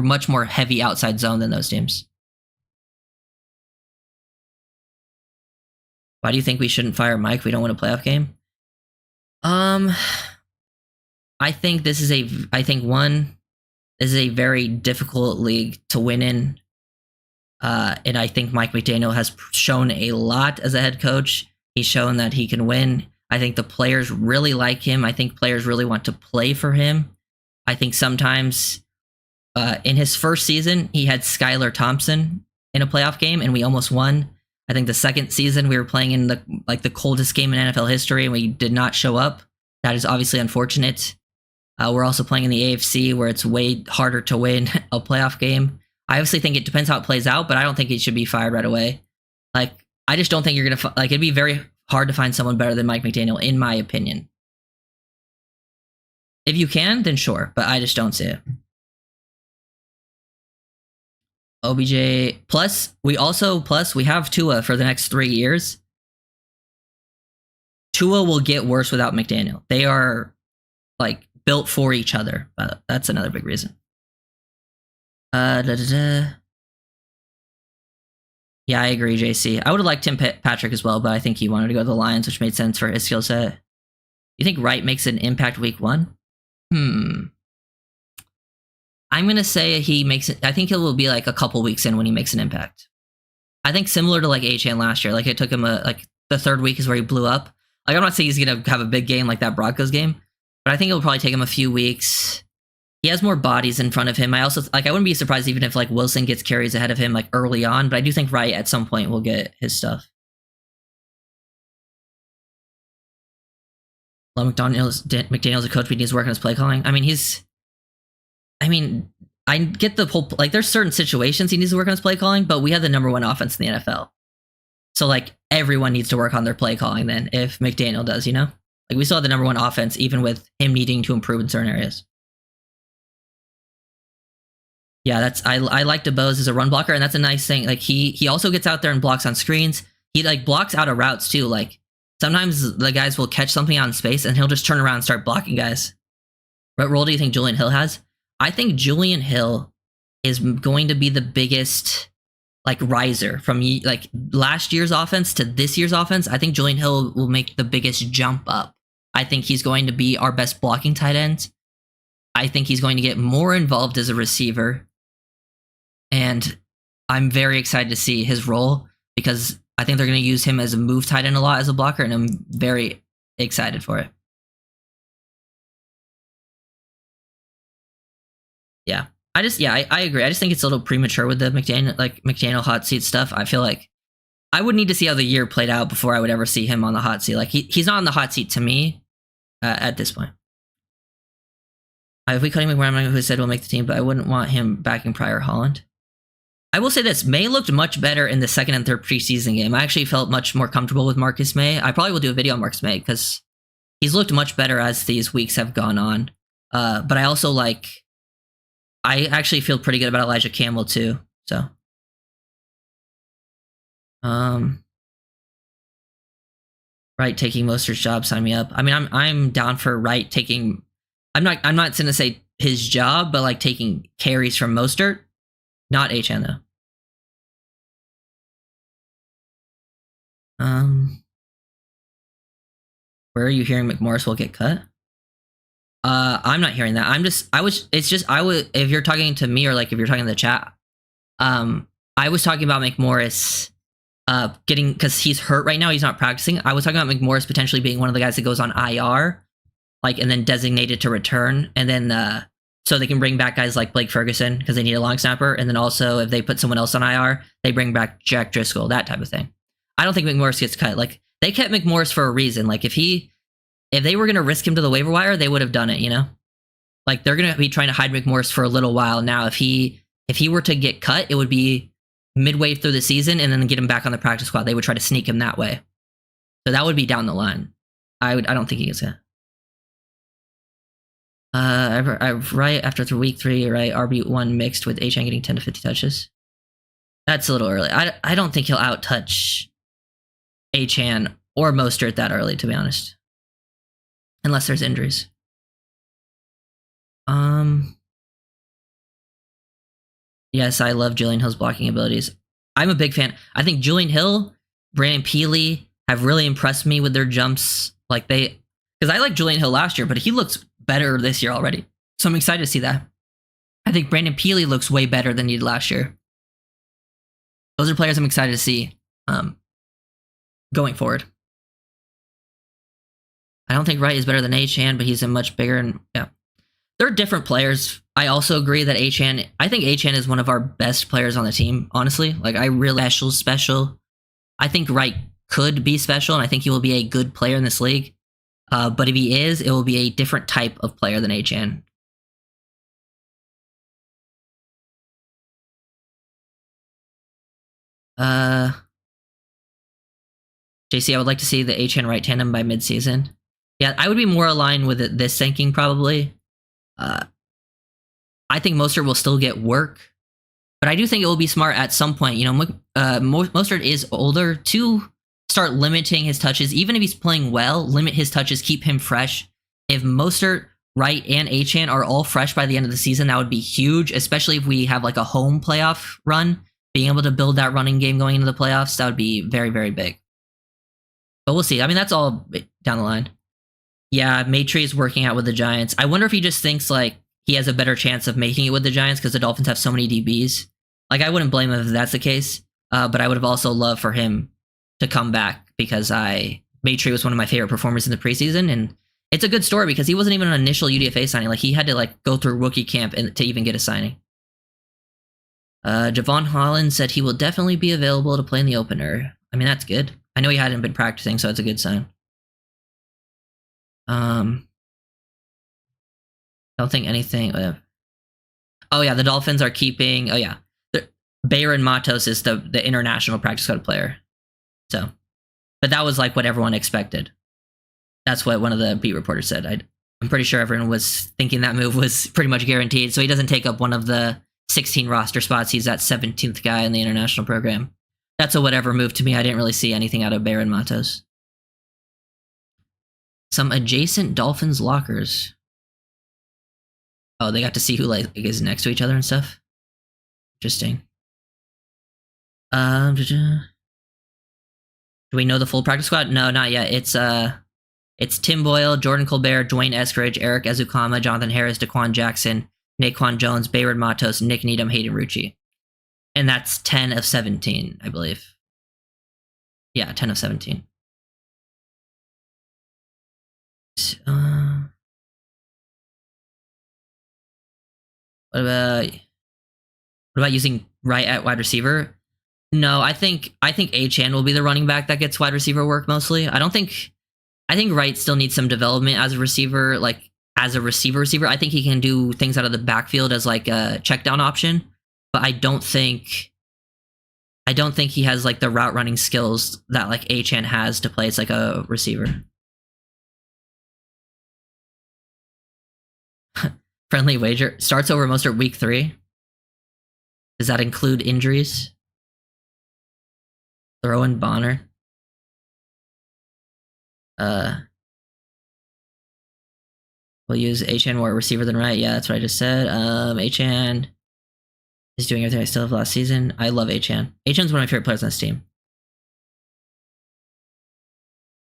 much more heavy outside zone than those teams. Why do you think we shouldn't fire Mike if we don't win a playoff game? I think this is a very difficult league to win in. And I think Mike McDaniel has shown a lot as a head coach. He's shown that he can win. I think the players really like him. I think players really want to play for him. I think sometimes in his first season, he had Skylar Thompson in a playoff game, and we almost won. I think the second season we were playing in the coldest game in NFL history, and we did not show up. That is obviously unfortunate. We're also playing in the AFC, where it's way harder to win a playoff game. I obviously think it depends how it plays out, but I don't think he should be fired right away. Like, I just don't think you're gonna it'd be very hard to find someone better than Mike McDaniel, in my opinion. If you can, then sure, but I just don't see it. OBJ plus we have Tua for the next 3 years. Tua will get worse without McDaniel. They are like built for each other. That's another big reason. Yeah, I agree, JC. I would have liked Tim Patrick as well, but I think he wanted to go to the Lions, which made sense for his skill set. You think Wright makes an impact week 1? I'm going to say he makes it. I think it will be like a couple weeks in when he makes an impact. I think similar to like A-Chan last year. Like, it took him like the third week is where he blew up. Like, I'm not saying he's going to have a big game like that Broncos game, but I think it'll probably take him a few weeks. He has more bodies in front of him. I also I wouldn't be surprised even if like Wilson gets carries ahead of him like early on, but I do think Wright at some point will get his stuff. McDaniel's a coach, but he needs to work on his play calling. I get the whole, like, there's certain situations he needs to work on his play calling, but we have the #1 offense in the NFL. So like everyone needs to work on their play calling then if McDaniel does, you know? Like, we still have the #1 offense even with him needing to improve in certain areas. Yeah, I like DuBose as a run blocker, and that's a nice thing. Like he also gets out there and blocks on screens. He like blocks out of routes too. Like sometimes the guys will catch something out in space and he'll just turn around and start blocking guys. What role do you think Julian Hill has? I think Julian Hill is going to be the biggest like riser from like last year's offense to this year's offense. I think Julian Hill will make the biggest jump up. I think he's going to be our best blocking tight end. I think he's going to get more involved as a receiver. And I'm very excited to see his role because I think they're going to use him as a move tight end a lot as a blocker, and I'm very excited for it. Yeah. I agree. I just think it's a little premature with the McDaniel hot seat stuff. I feel like I would need to see how the year played out before I would ever see him on the hot seat. Like he's not on the hot seat to me at this point. If we cut him, who said we'll make the team, but I wouldn't want him backing Pryor Holland. I will say this, May looked much better in the second and third preseason game. I actually felt much more comfortable with Marcus May. I probably will do a video on Marcus May because he's looked much better as these weeks have gone on. But I also I actually feel pretty good about Elijah Campbell too. So, Wright taking Mostert's job, sign me up. I mean, I'm down for Wright taking. I'm not going to say his job, but like taking carries from Mostert. Not HN though. Where are you hearing McMorris will get cut? I'm not hearing that. If you're talking to me or like if you're talking to the chat, I was talking about McMorris getting, because he's hurt right now, he's not practicing. I was talking about McMorris potentially being one of the guys that goes on IR, like, and then designated to return, and then so they can bring back guys like Blake Ferguson because they need a long snapper, and then also if they put someone else on IR, they bring back Jack Driscoll, that type of thing. I don't think McMorris gets cut. Like they kept McMorris for a reason. Like if they were gonna risk him to the waiver wire, they would have done it. You know, like they're gonna be trying to hide McMorris for a little while now. If he were to get cut, it would be midway through the season, and then get him back on the practice squad. They would try to sneak him that way. So that would be down the line. I don't think he gets cut. Right after week 3, right? RB1 mixed with HN getting 10 to 50 touches. That's a little early. I don't think he'll out-touch HN or Mostert that early, to be honest. Unless there's injuries. Yes, I love Julian Hill's blocking abilities. I'm a big fan. I think Julian Hill, Brandon Peely have really impressed me with their jumps. Like because I liked Julian Hill last year, but he looks better this year already. So I'm excited to see that. I think Brandon Peely looks way better than he did last year. Those are players I'm excited to see going forward. I don't think Wright is better than HN, but he's a much bigger and yeah. They're different players. I also agree that I think HN is one of our best players on the team, honestly. Like I really special. I think Wright could be special, and I think he will be a good player in this league. But if he is, it will be a different type of player than HN. JC, I would like to see the HN Wright tandem by midseason. Yeah, I would be more aligned with this thinking probably. I think Mostert will still get work, but I do think it will be smart at some point. You know, Mostert is older to start limiting his touches. Even if he's playing well, limit his touches, keep him fresh. If Mostert, Wright, and HN are all fresh by the end of the season, that would be huge, especially if we have like a home playoff run. Being able to build that running game going into the playoffs, that would be very, very big. But we'll see. I mean, that's all down the line. Yeah, Maytree is working out with the Giants. I wonder if he just thinks like he has a better chance of making it with the Giants because the Dolphins have so many DBs. Like, I wouldn't blame him if that's the case, but I would have also loved for him to come back because Maytree was one of my favorite performers in the preseason, and it's a good story because he wasn't even an initial UDFA signing. Like, he had to like go through rookie camp to even get a signing. Javon Holland said he will definitely be available to play in the opener. I mean, that's good. I know he hadn't been practicing, so it's a good sign. Don't think anything. Oh yeah, the Dolphins are keeping. Oh yeah, Bayron Matos is the international practice squad player. So, but that was like what everyone expected. That's what one of the beat reporters said. I'm pretty sure everyone was thinking that move was pretty much guaranteed, so he doesn't take up one of the 16 roster spots, he's that 17th guy in the international program. That's a whatever move to me. I didn't really see anything out of Baron Matos. Some adjacent Dolphins lockers. Oh, they got to see who like is next to each other and stuff. Interesting. Do we know the full practice squad? No, not yet. It's Tim Boyle, Jordan Colbert, Dwayne Eskridge, Eric Ezukama, Jonathan Harris, Daquan Jackson, Naquan Jones, Bayrod Matos, Nick Needham, Hayden Rucci. And that's 10 of 17, I believe. Yeah, 10 of 17. What about using Wright at wide receiver? No, I think Achane will be the running back that gets wide receiver work mostly. I think Wright still needs some development as a receiver, like as a receiver. I think he can do things out of the backfield as like a check down option, but I don't think he has like the route running skills that like Achane has to play as like a receiver. Friendly wager starts over Mostert week 3. Does that include injuries? Throw in Bonner. We'll use Achane more receiver than right. Yeah, that's what I just said. Achane is doing everything I still have last season. I love Achane. Achane's one of my favorite players on this team.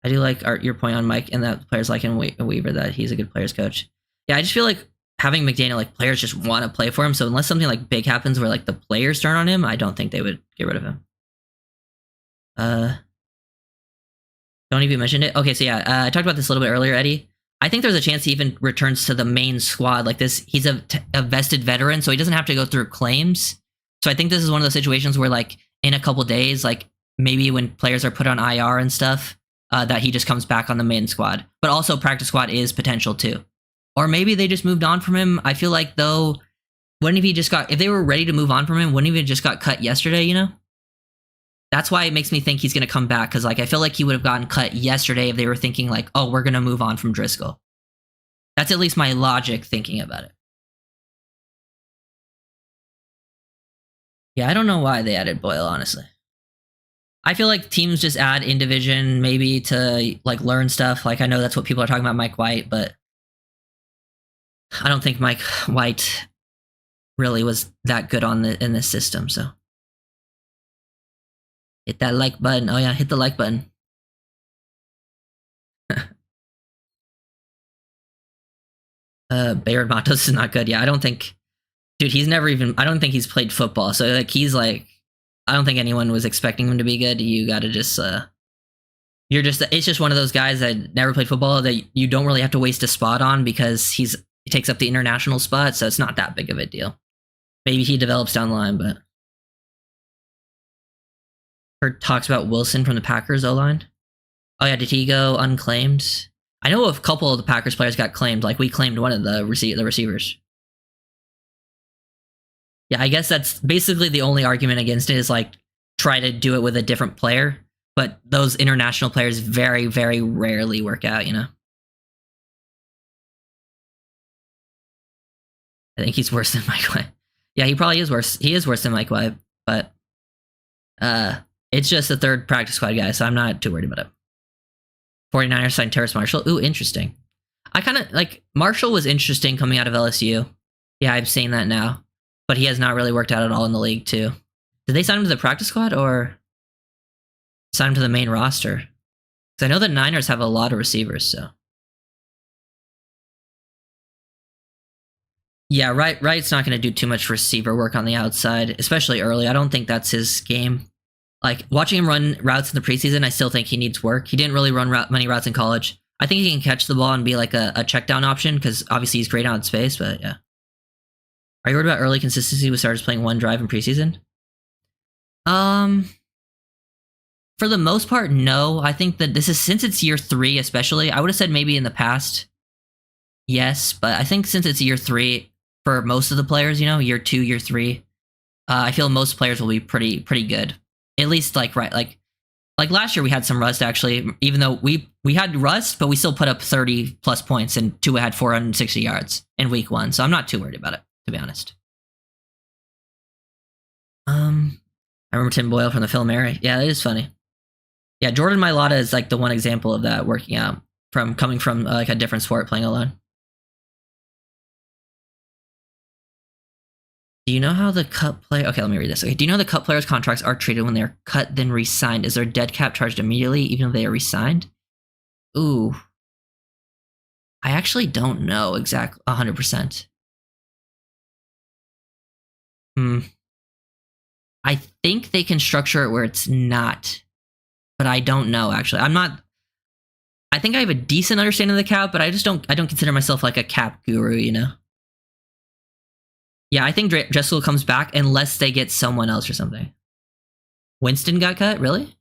I do like your point on Mike and that players like in Waiver that he's a good players coach. Yeah, I just feel like having McDaniel, like players just want to play for him. So unless something like big happens where like the players turn on him, I don't think they would get rid of him. Don't even mention it. Okay, so yeah, I talked about this a little bit earlier, Eddie. I think there's a chance he even returns to the main squad. Like this, he's a vested veteran, so he doesn't have to go through claims. So I think this is one of those situations where like in a couple days, like maybe when players are put on IR and stuff, that he just comes back on the main squad. But also practice squad is potential too. Or maybe they just moved on from him. I feel like though, if they were ready to move on from him, wouldn't he have just got cut yesterday, you know? That's why it makes me think he's going to come back, because like I feel like he would have gotten cut yesterday if they were thinking like, oh, we're going to move on from Driscoll. That's at least my logic thinking about it. Yeah, I don't know why they added Boyle, honestly. I feel like teams just add in division maybe to like learn stuff. Like I know that's what people are talking about Mike White, but I don't think Mike White really was that good in this system, so. Hit that like button. Oh yeah, hit the like button. Bayrod Matos is not good. Yeah, I don't think... Dude, I don't think he's played football. So like he's like... I don't think anyone was expecting him to be good. You gotta just... It's just one of those guys that never played football that you don't really have to waste a spot on because he takes up the international spot, so it's not that big of a deal. Maybe he develops down the line, but... Heard talks about Wilson from the Packers O-line. Oh yeah, did he go unclaimed? I know a couple of the Packers players got claimed. Like we claimed one of the receivers. Yeah, I guess that's basically the only argument against it is like try to do it with a different player. But those international players very, very rarely work out, you know? I think he's worse than Mike White. Yeah, he probably is worse. He is worse than Mike White, but it's just the third practice squad guy, so I'm not too worried about it. 49ers signed Terrace Marshall. Ooh, interesting. I kind of like Marshall was interesting coming out of LSU. Yeah, I'm saying that now, but he has not really worked out at all in the league too. Did they sign him to the practice squad or sign him to the main roster? Because I know the Niners have a lot of receivers, so. Yeah, Wright's not going to do too much receiver work on the outside, especially early. I don't think that's his game. Like, watching him run routes in the preseason, I still think he needs work. He didn't really run many routes in college. I think he can catch the ball and be like a check down option, because obviously he's great out in space, but yeah. Are you worried about early consistency with starters playing one drive in preseason? For the most part, no. I think that since it's year 3 especially, I would have said maybe in the past, yes, but I think since it's year 3, for most of the players, you know, year 2, year 3, I feel most players will be pretty good. At least like last year we had some rust actually, even though we had rust, but we still put up 30 plus points and Tua had 460 yards in week 1. So I'm not too worried about it, to be honest. I remember Tim Boyle from the film Mary. Yeah, that is funny. Yeah, Jordan Mailata is like the one example of that working out from coming from like a different sport, playing alone. Do you know how the cut player? Okay, let me read this. Okay, do you know the cut players' contracts are treated when they're cut then re-signed? Is their dead cap charged immediately, even if they are re-signed? Ooh, I actually don't know exactly 100%. I think they can structure it where it's not, but I don't know actually. I think I have a decent understanding of the cap, but I don't consider myself like a cap guru, you know? Yeah, I think Driscoll comes back unless they get someone else or something. Winston got cut? Really?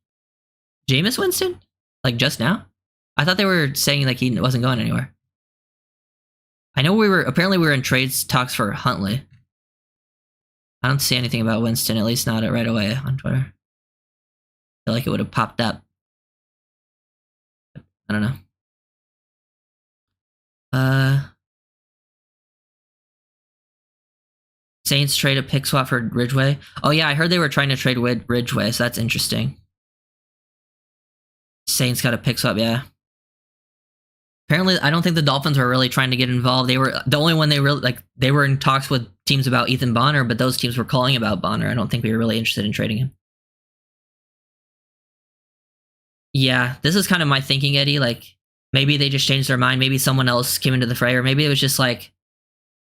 Jameis Winston? Like just now? I thought they were saying like he wasn't going anywhere. I know apparently we were in trades talks for Huntley. I don't see anything about Winston, at least not right away on Twitter. I feel like it would have popped up. I don't know. Saints trade a pick swap for Ridgeway. Oh yeah, I heard they were trying to trade with Ridgeway, so that's interesting. Saints got a pick swap, yeah. Apparently, I don't think the Dolphins were really trying to get involved. They were the only one they really like. They were in talks with teams about Ethan Bonner, but those teams were calling about Bonner. I don't think we were really interested in trading him. Yeah, this is kind of my thinking, Eddie. Like maybe they just changed their mind. Maybe someone else came into the fray, or maybe it was just like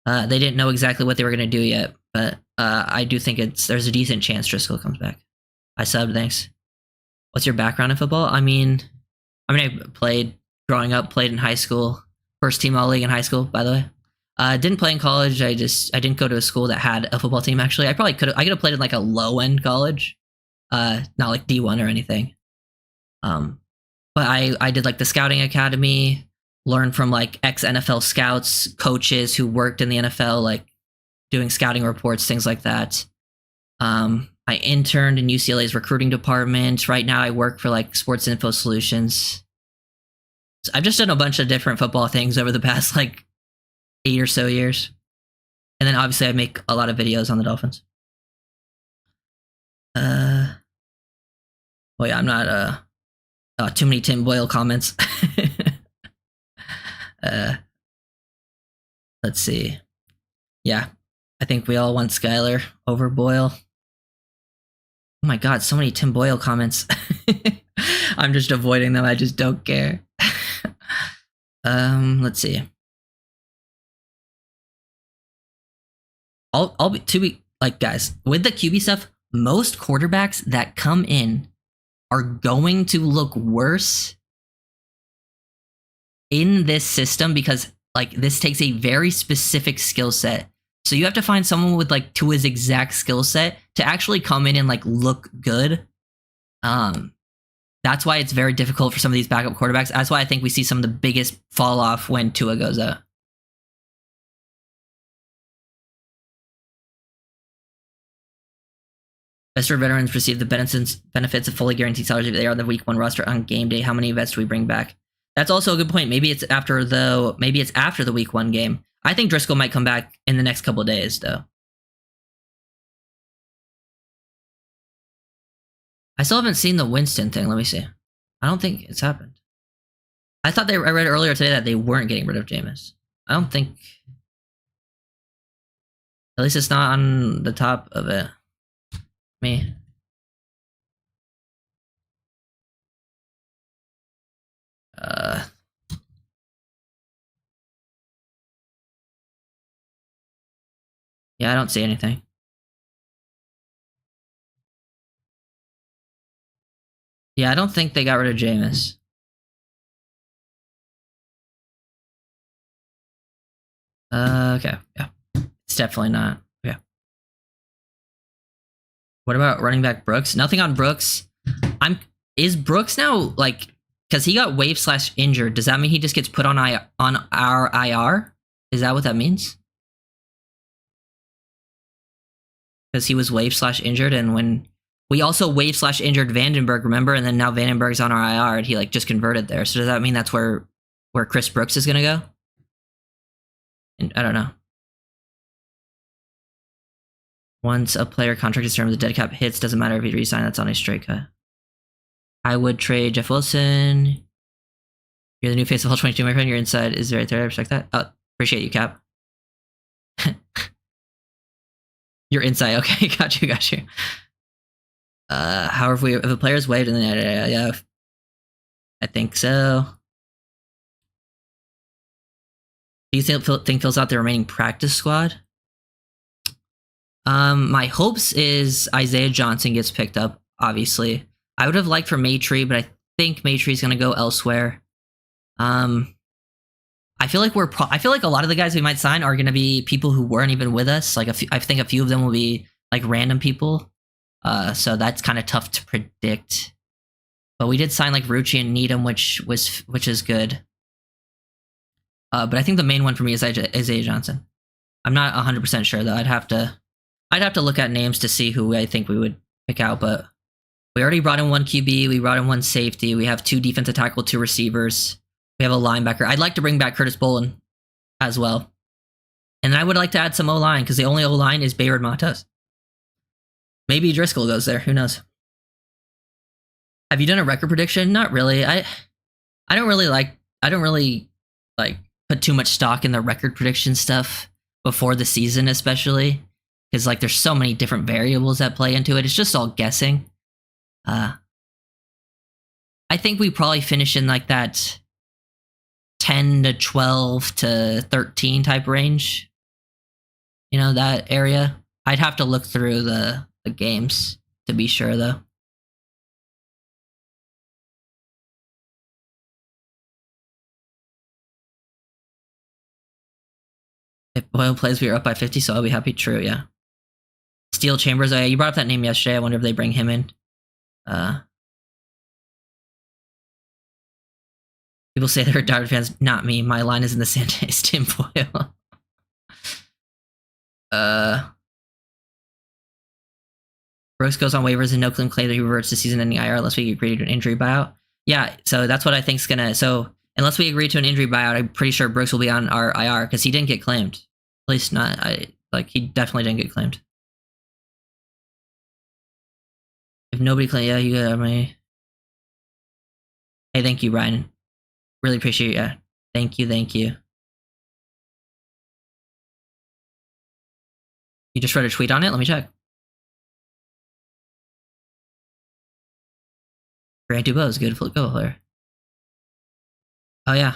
they didn't know exactly what they were going to do yet. But I do think there's a decent chance Driscoll comes back. I subbed, thanks. What's your background in football? I mean, I played growing up, played in high school, first team all league in high school, by the way. Didn't play in college. I didn't go to a school that had a football team. Actually, I could have played in like a low end college, not like D1 or anything. But I did like the scouting academy, learned from like ex NFL scouts, coaches who worked in the NFL, like doing scouting reports, things like that. I interned in UCLA's recruiting department. Right now I work for like Sports Info Solutions. So I've just done a bunch of different football things over the past like 8 or so years. And then obviously I make a lot of videos on the Dolphins. Oh yeah, I'm not too many Tim Boyle comments. Let's see. Yeah, I think we all want Skyler over Boyle. Oh my god, so many Tim Boyle comments. I'm just avoiding them. I just don't care. Let's see. I'll be like, guys, with the QB stuff, most quarterbacks that come in are going to look worse in this system because like this takes a very specific skill set. So you have to find someone with like to his exact skill set to actually come in and like look good. That's why it's very difficult for some of these backup quarterbacks. That's why I think we see some of the biggest fall off when Tua goes out. Vested veterans receive the benefits of fully guaranteed salaries if they are the week 1 roster on game day. How many vets do we bring back? That's also a good point. Maybe it's after the week 1 game. I think Driscoll might come back in the next couple of days, though. I still haven't seen the Winston thing. Let me see. I don't think it's happened. I read earlier today that they weren't getting rid of Jameis. I don't think. At least it's not on the top of it. Me. Yeah, I don't see anything. Yeah, I don't think they got rid of Jameis. Okay, yeah. It's definitely not. Yeah. What about running back Brooks? Nothing on Brooks. Is Brooks now like because he got waived/injured? Does that mean he just gets put on our IR? Is that what that means? Because he was waived/injured, and when we also waived/injured Vandenberg, remember, and then now Vandenberg's on our IR, and he like just converted there. So does that mean that's where Chris Brooks is gonna go? And I don't know. Once a player contract is term, the dead cap hits, doesn't matter if he resigns, that's on a straight cut. I would trade Jeff Wilson. You're the new face of Hall 22, my friend. Your inside is right there. I respect that. Oh, appreciate you, Cap. Your inside. Okay, got you. However, if a player's waived, then yeah, I think so. Do you think fills out the remaining practice squad? My hopes is Isaiah Johnson gets picked up, obviously. I would have liked for Maytree, but I think Maytree's going to go elsewhere. I feel like a lot of the guys we might sign are going to be people who weren't even with us. Like I think a few of them will be like random people. So that's kind of tough to predict. But we did sign like Rucci and Needham, which is good. But I think the main one for me is Isaiah Johnson. I'm not 100% sure though. I'd have to look at names to see who I think we would pick out. But we already brought in one QB. We brought in one safety. We have 2 defensive tackle, 2 receivers. We have a linebacker. I'd like to bring back Curtis Bolin as well. And I would like to add some O-line because the only O-line is Bayrard Matos. Maybe Driscoll goes there. Who knows? Have you done a record prediction? Not really. I don't really like put too much stock in the record prediction stuff before the season, especially because like there's so many different variables that play into it. It's just all guessing. I think we probably finish in like that 10 to 12 to 13 type range. You know, that area. I'd have to look through the games to be sure, though. If Boyle plays, we are up by 50, so I'll be happy. True, yeah. Steel Chambers, you brought up that name yesterday. I wonder if they bring him in. People say they're Dart fans. Not me. My line is in the Santays. Tim Boyle. Brooks goes on waivers and no claim that he reverts to season-ending IR unless we agree to an injury buyout. Yeah, so that's what I think's gonna. So unless we agree to an injury buyout, I'm pretty sure Brooks will be on our IR because he didn't get claimed. At least not. He definitely didn't get claimed. If nobody claimed, yeah, you got my. Hey, thank you, Ryan. Really appreciate it. Thank you. You just read a tweet on it? Let me check. Grant DuBose, good football player. Oh, yeah.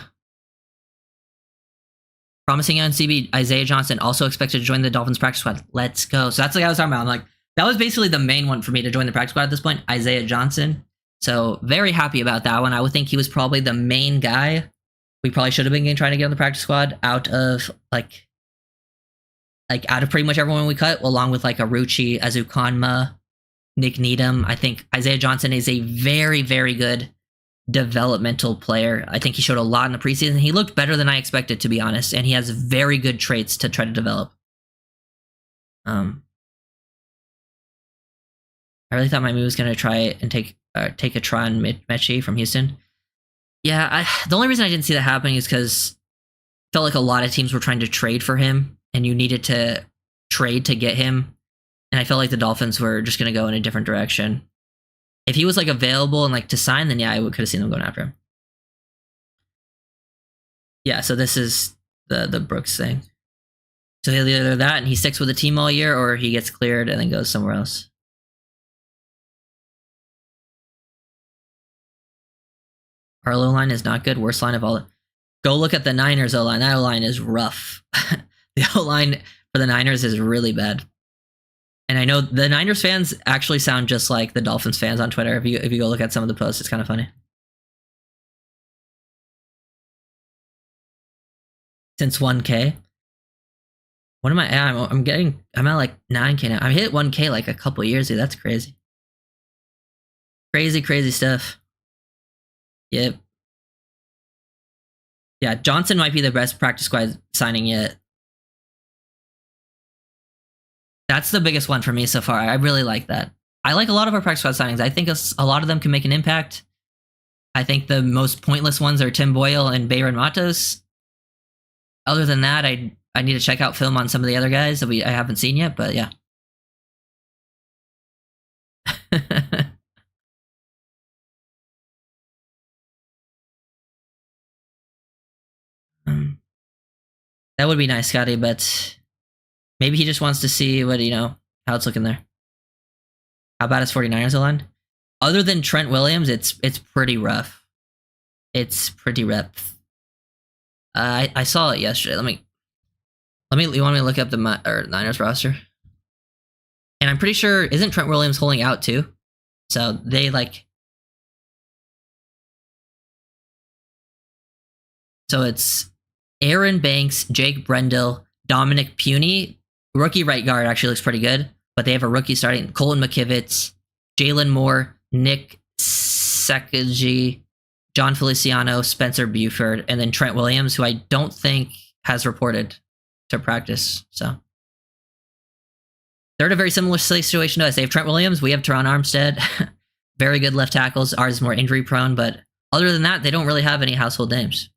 Promising on CB, Isaiah Johnson, also expected to join the Dolphins practice squad. Let's go. So that's the guy I was talking about. I'm like, that was basically the main one for me to join the practice squad at this point, Isaiah Johnson. So very happy about that one. I would think he was probably the main guy. We probably should have been trying to get on the practice squad out of out of pretty much everyone we cut, along with like Arucci, Azukanma, Nick Needham. I think Isaiah Johnson is a very, very good developmental player. I think he showed a lot in the preseason. He looked better than I expected, to be honest, and he has very good traits to try to develop. I really thought Miami was going to try and take a try on Mechie from Houston. Yeah, the only reason I didn't see that happening is because I felt like a lot of teams were trying to trade for him, and you needed to trade to get him. And I felt like the Dolphins were just going to go in a different direction. If he was like available and like to sign, then yeah, I could have seen them going after him. Yeah, so this is the Brooks thing. So he'll either that and he sticks with the team all year, or he gets cleared and then goes somewhere else. Our O-line is not good. Worst line of all. Go look at the Niners O-line. That O-line is rough. The O-line for the Niners is really bad. And I know the Niners fans actually sound just like the Dolphins fans on Twitter. If you go look at some of the posts, it's kind of funny. Since 1K. What am I at? I'm at like 9K now. I hit 1K like a couple years ago. That's crazy. Crazy stuff. Yep. Yeah, Johnson might be the best practice squad signing yet. That's the biggest one for me so far. I really like that. I like a lot of our practice squad signings. I think a lot of them can make an impact. I think the most pointless ones are Tim Boyle and Bayrard Matos. Other than that, I need to check out film on some of the other guys that I haven't seen yet, but yeah. That would be nice, Scotty, but maybe he just wants to see what, how it's looking there. How about his 49ers line? Other than Trent Williams, it's pretty rough. It's pretty rough. I saw it yesterday. Let me. You want me to look up the Niners roster? And I'm pretty sure, isn't Trent Williams holding out too? So they So it's Aaron Banks, Jake Brendel, Dominic Puny. Rookie right guard actually looks pretty good, but they have a rookie starting: Colin McKivitz, Jalen Moore, Nick Sekiji, John Feliciano, Spencer Buford, and then Trent Williams, who I don't think has reported to practice. So they're in a very similar situation to us. They have Trent Williams. We have Teron Armstead. Very good left tackles. Ours is more injury prone, but other than that, they don't really have any household names.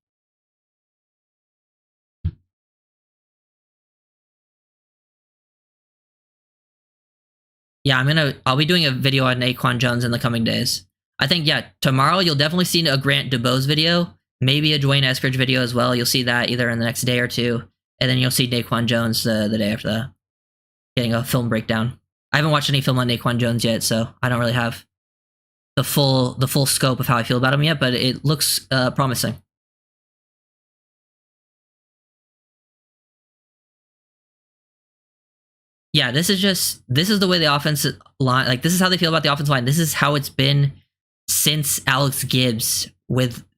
Yeah, I'll be doing a video on Naquan Jones in the coming days. I think, tomorrow you'll definitely see a Grant DuBose video, maybe a Dwayne Eskridge video as well. You'll see that either in the next day or two, and then you'll see Naquan Jones the day after that, getting a film breakdown. I haven't watched any film on Naquan Jones yet, so I don't really have the full scope of how I feel about him yet, but it looks promising. Yeah, this is the way the offensive line, this is how they feel about the offensive line. This is how it's been since Alex Gibbs,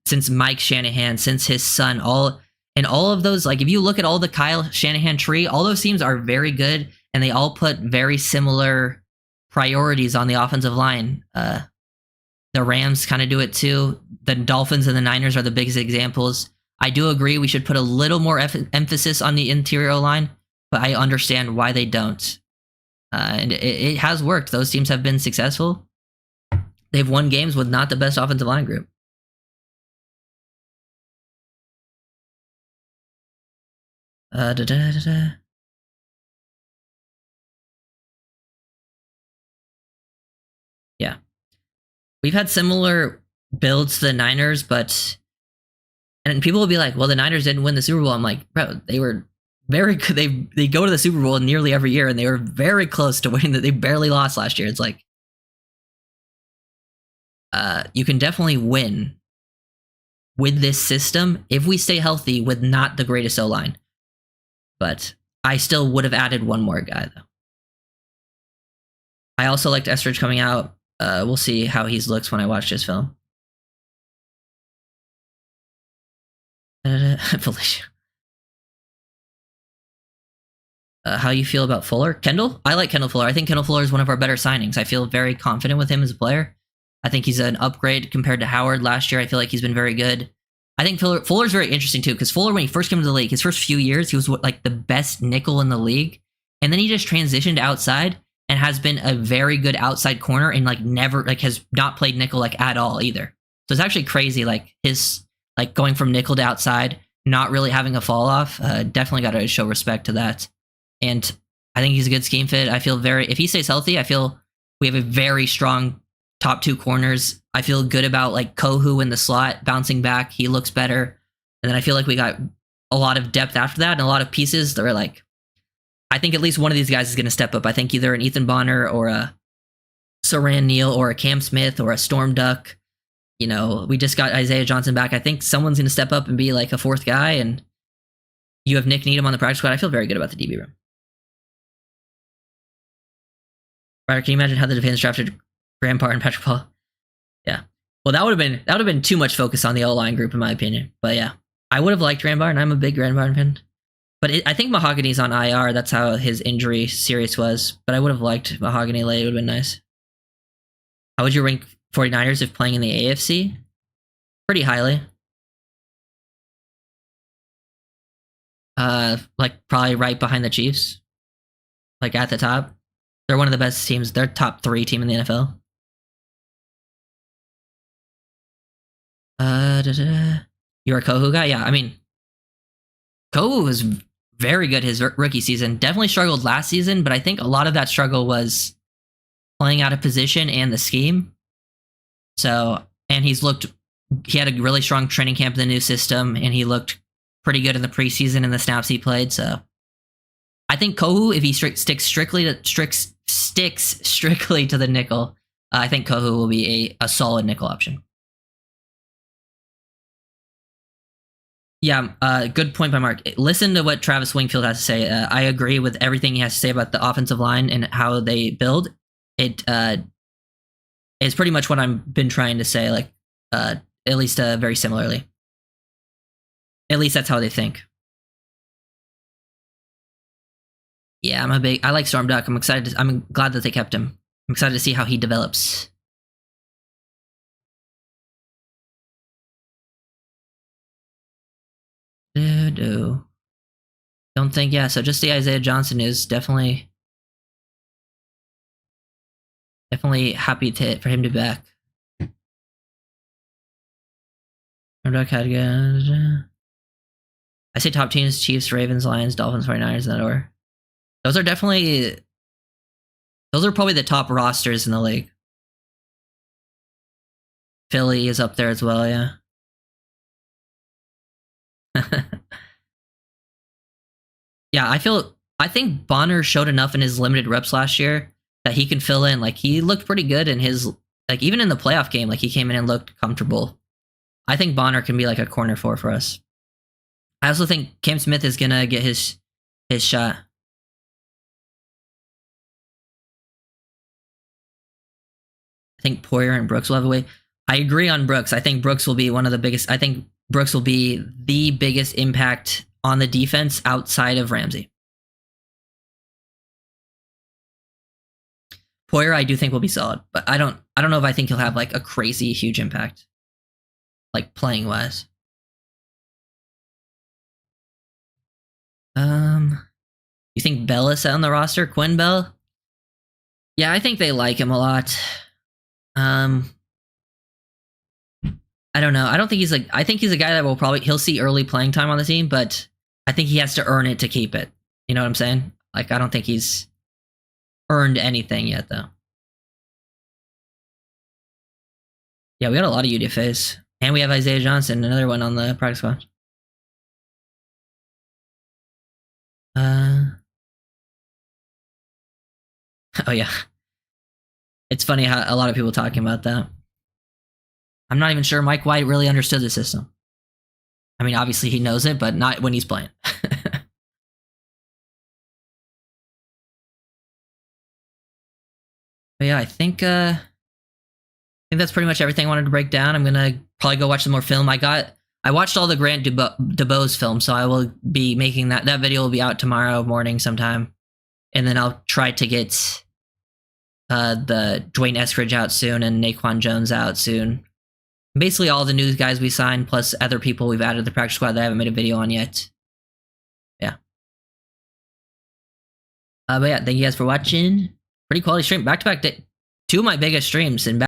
since Mike Shanahan, since his son, all of those, if you look at all the Kyle Shanahan tree, all those teams are very good, and they all put very similar priorities on the offensive line. The Rams kind of do it too. The Dolphins and the Niners are the biggest examples. I do agree we should put a little more emphasis on the interior line, but I understand why they don't. And it has worked. Those teams have been successful. They've won games with not the best offensive line group. Yeah. We've had similar builds to the Niners, and people will be like, well, the Niners didn't win the Super Bowl. I'm like, bro, they were very good. They go to the Super Bowl nearly every year, and they were very close to winning that. They barely lost last year. It's like, you can definitely win with this system if we stay healthy with not the greatest O-line. But I still would have added one more guy, though. I also liked Eskridge coming out. We'll see how he looks when I watch his film. Felicia. How you feel about Fuller? Kendall? I like Kendall Fuller. I think Kendall Fuller is one of our better signings. I feel very confident with him as a player. I think he's an upgrade compared to Howard last year. I feel like he's been very good. I think Fuller's very interesting too, because Fuller, when he first came to the league, his first few years, he was the best nickel in the league. And then he just transitioned outside and has been a very good outside corner and never has not played nickel at all either. So it's actually crazy, his going from nickel to outside, not really having a fall off. Definitely got to show respect to that. And I think he's a good scheme fit. I feel if he stays healthy, I feel we have a very strong top two corners. I feel good about Kohu in the slot bouncing back. He looks better. And then I feel like we got a lot of depth after that and a lot of pieces that are I think at least one of these guys is going to step up. I think either an Ethan Bonner or a Saran Neal or a Cam Smith or a Storm Duck. We just got Isaiah Johnson back. I think someone's going to step up and be a fourth guy. And you have Nick Needham on the practice squad. I feel very good about the DB room. Ryder, can you imagine how the Dolphins drafted Graham Parr and Patrick Paul? Yeah. Well, that would have been too much focus on the O-line group, in my opinion. But yeah, I would have liked Graham Parr, and I'm a big Graham Parr fan. But I think Mahogany's on IR. That's how his injury serious was. But I would have liked Mahogany late. It would have been nice. How would you rank 49ers if playing in the AFC? Pretty highly. Probably right behind the Chiefs. At the top. They're one of the best teams. They're top 3 team in the NFL. You're a Kohu guy? Yeah, I mean, Kohu was very good his rookie season. Definitely struggled last season, but I think a lot of that struggle was playing out of position and the scheme. So, and he had a really strong training camp in the new system, and he looked pretty good in the preseason in the snaps he played. So, I think Kohu, if he sticks strictly to the nickel, I think Kohu will be a solid nickel option. Yeah, good point by Mark. Listen to what Travis Wingfield has to say. I agree with everything he has to say about the offensive line and how they build. It is pretty much what I've been trying to say, like, at least very similarly. At least that's how they think. Yeah, I like Storm Duck. I'm glad that they kept him. I'm excited to see how he develops. Don't think, yeah, so just the Isaiah Johnson news, definitely happy for him to be back. I say top teams: Chiefs, Ravens, Lions, Dolphins, 49ers in that order. Those are probably the top rosters in the league. Philly is up there as well, yeah. Yeah, I think Bonner showed enough in his limited reps last year that he can fill in. Like, he looked pretty good in his, like, even in the playoff game, like, he came in and looked comfortable. I think Bonner can be like a corner 4 for us. I also think Cam Smith is gonna get his shot. I think Poyer and Brooks will have a way. I agree on Brooks. I think Brooks will be one of the biggest. I think Brooks will be the biggest impact on the defense outside of Ramsey. Poyer, I do think will be solid, but I don't know if I think he'll have like a crazy huge impact, like playing wise. You think Bell is set on the roster? Quinn Bell? Yeah, I think they like him a lot. I don't know. I don't think he's like. I think he's a guy that he'll see early playing time on the team, but I think he has to earn it to keep it. You know what I'm saying? Like, I don't think he's earned anything yet, though. Yeah, we got a lot of UDFAs, and we have Isaiah Johnson, another one on the practice squad. Oh yeah, it's funny how a lot of people talking about that. I'm not even sure Mike White really understood the system. I mean, obviously he knows it, but not when he's playing. But yeah, I think that's pretty much everything I wanted to break down. I'm gonna probably go watch some more film. I watched all the Grant DuBose films, so I will be making that video will be out tomorrow morning sometime, and then I'll try to get the Dwayne Eskridge out soon and Naquan Jones out soon. Basically all the new guys we signed, plus other people we've added to the practice squad that I haven't made a video on yet. Yeah. But yeah, thank you guys for watching. Pretty quality stream. Back-to-back day. 2 of my biggest streams in back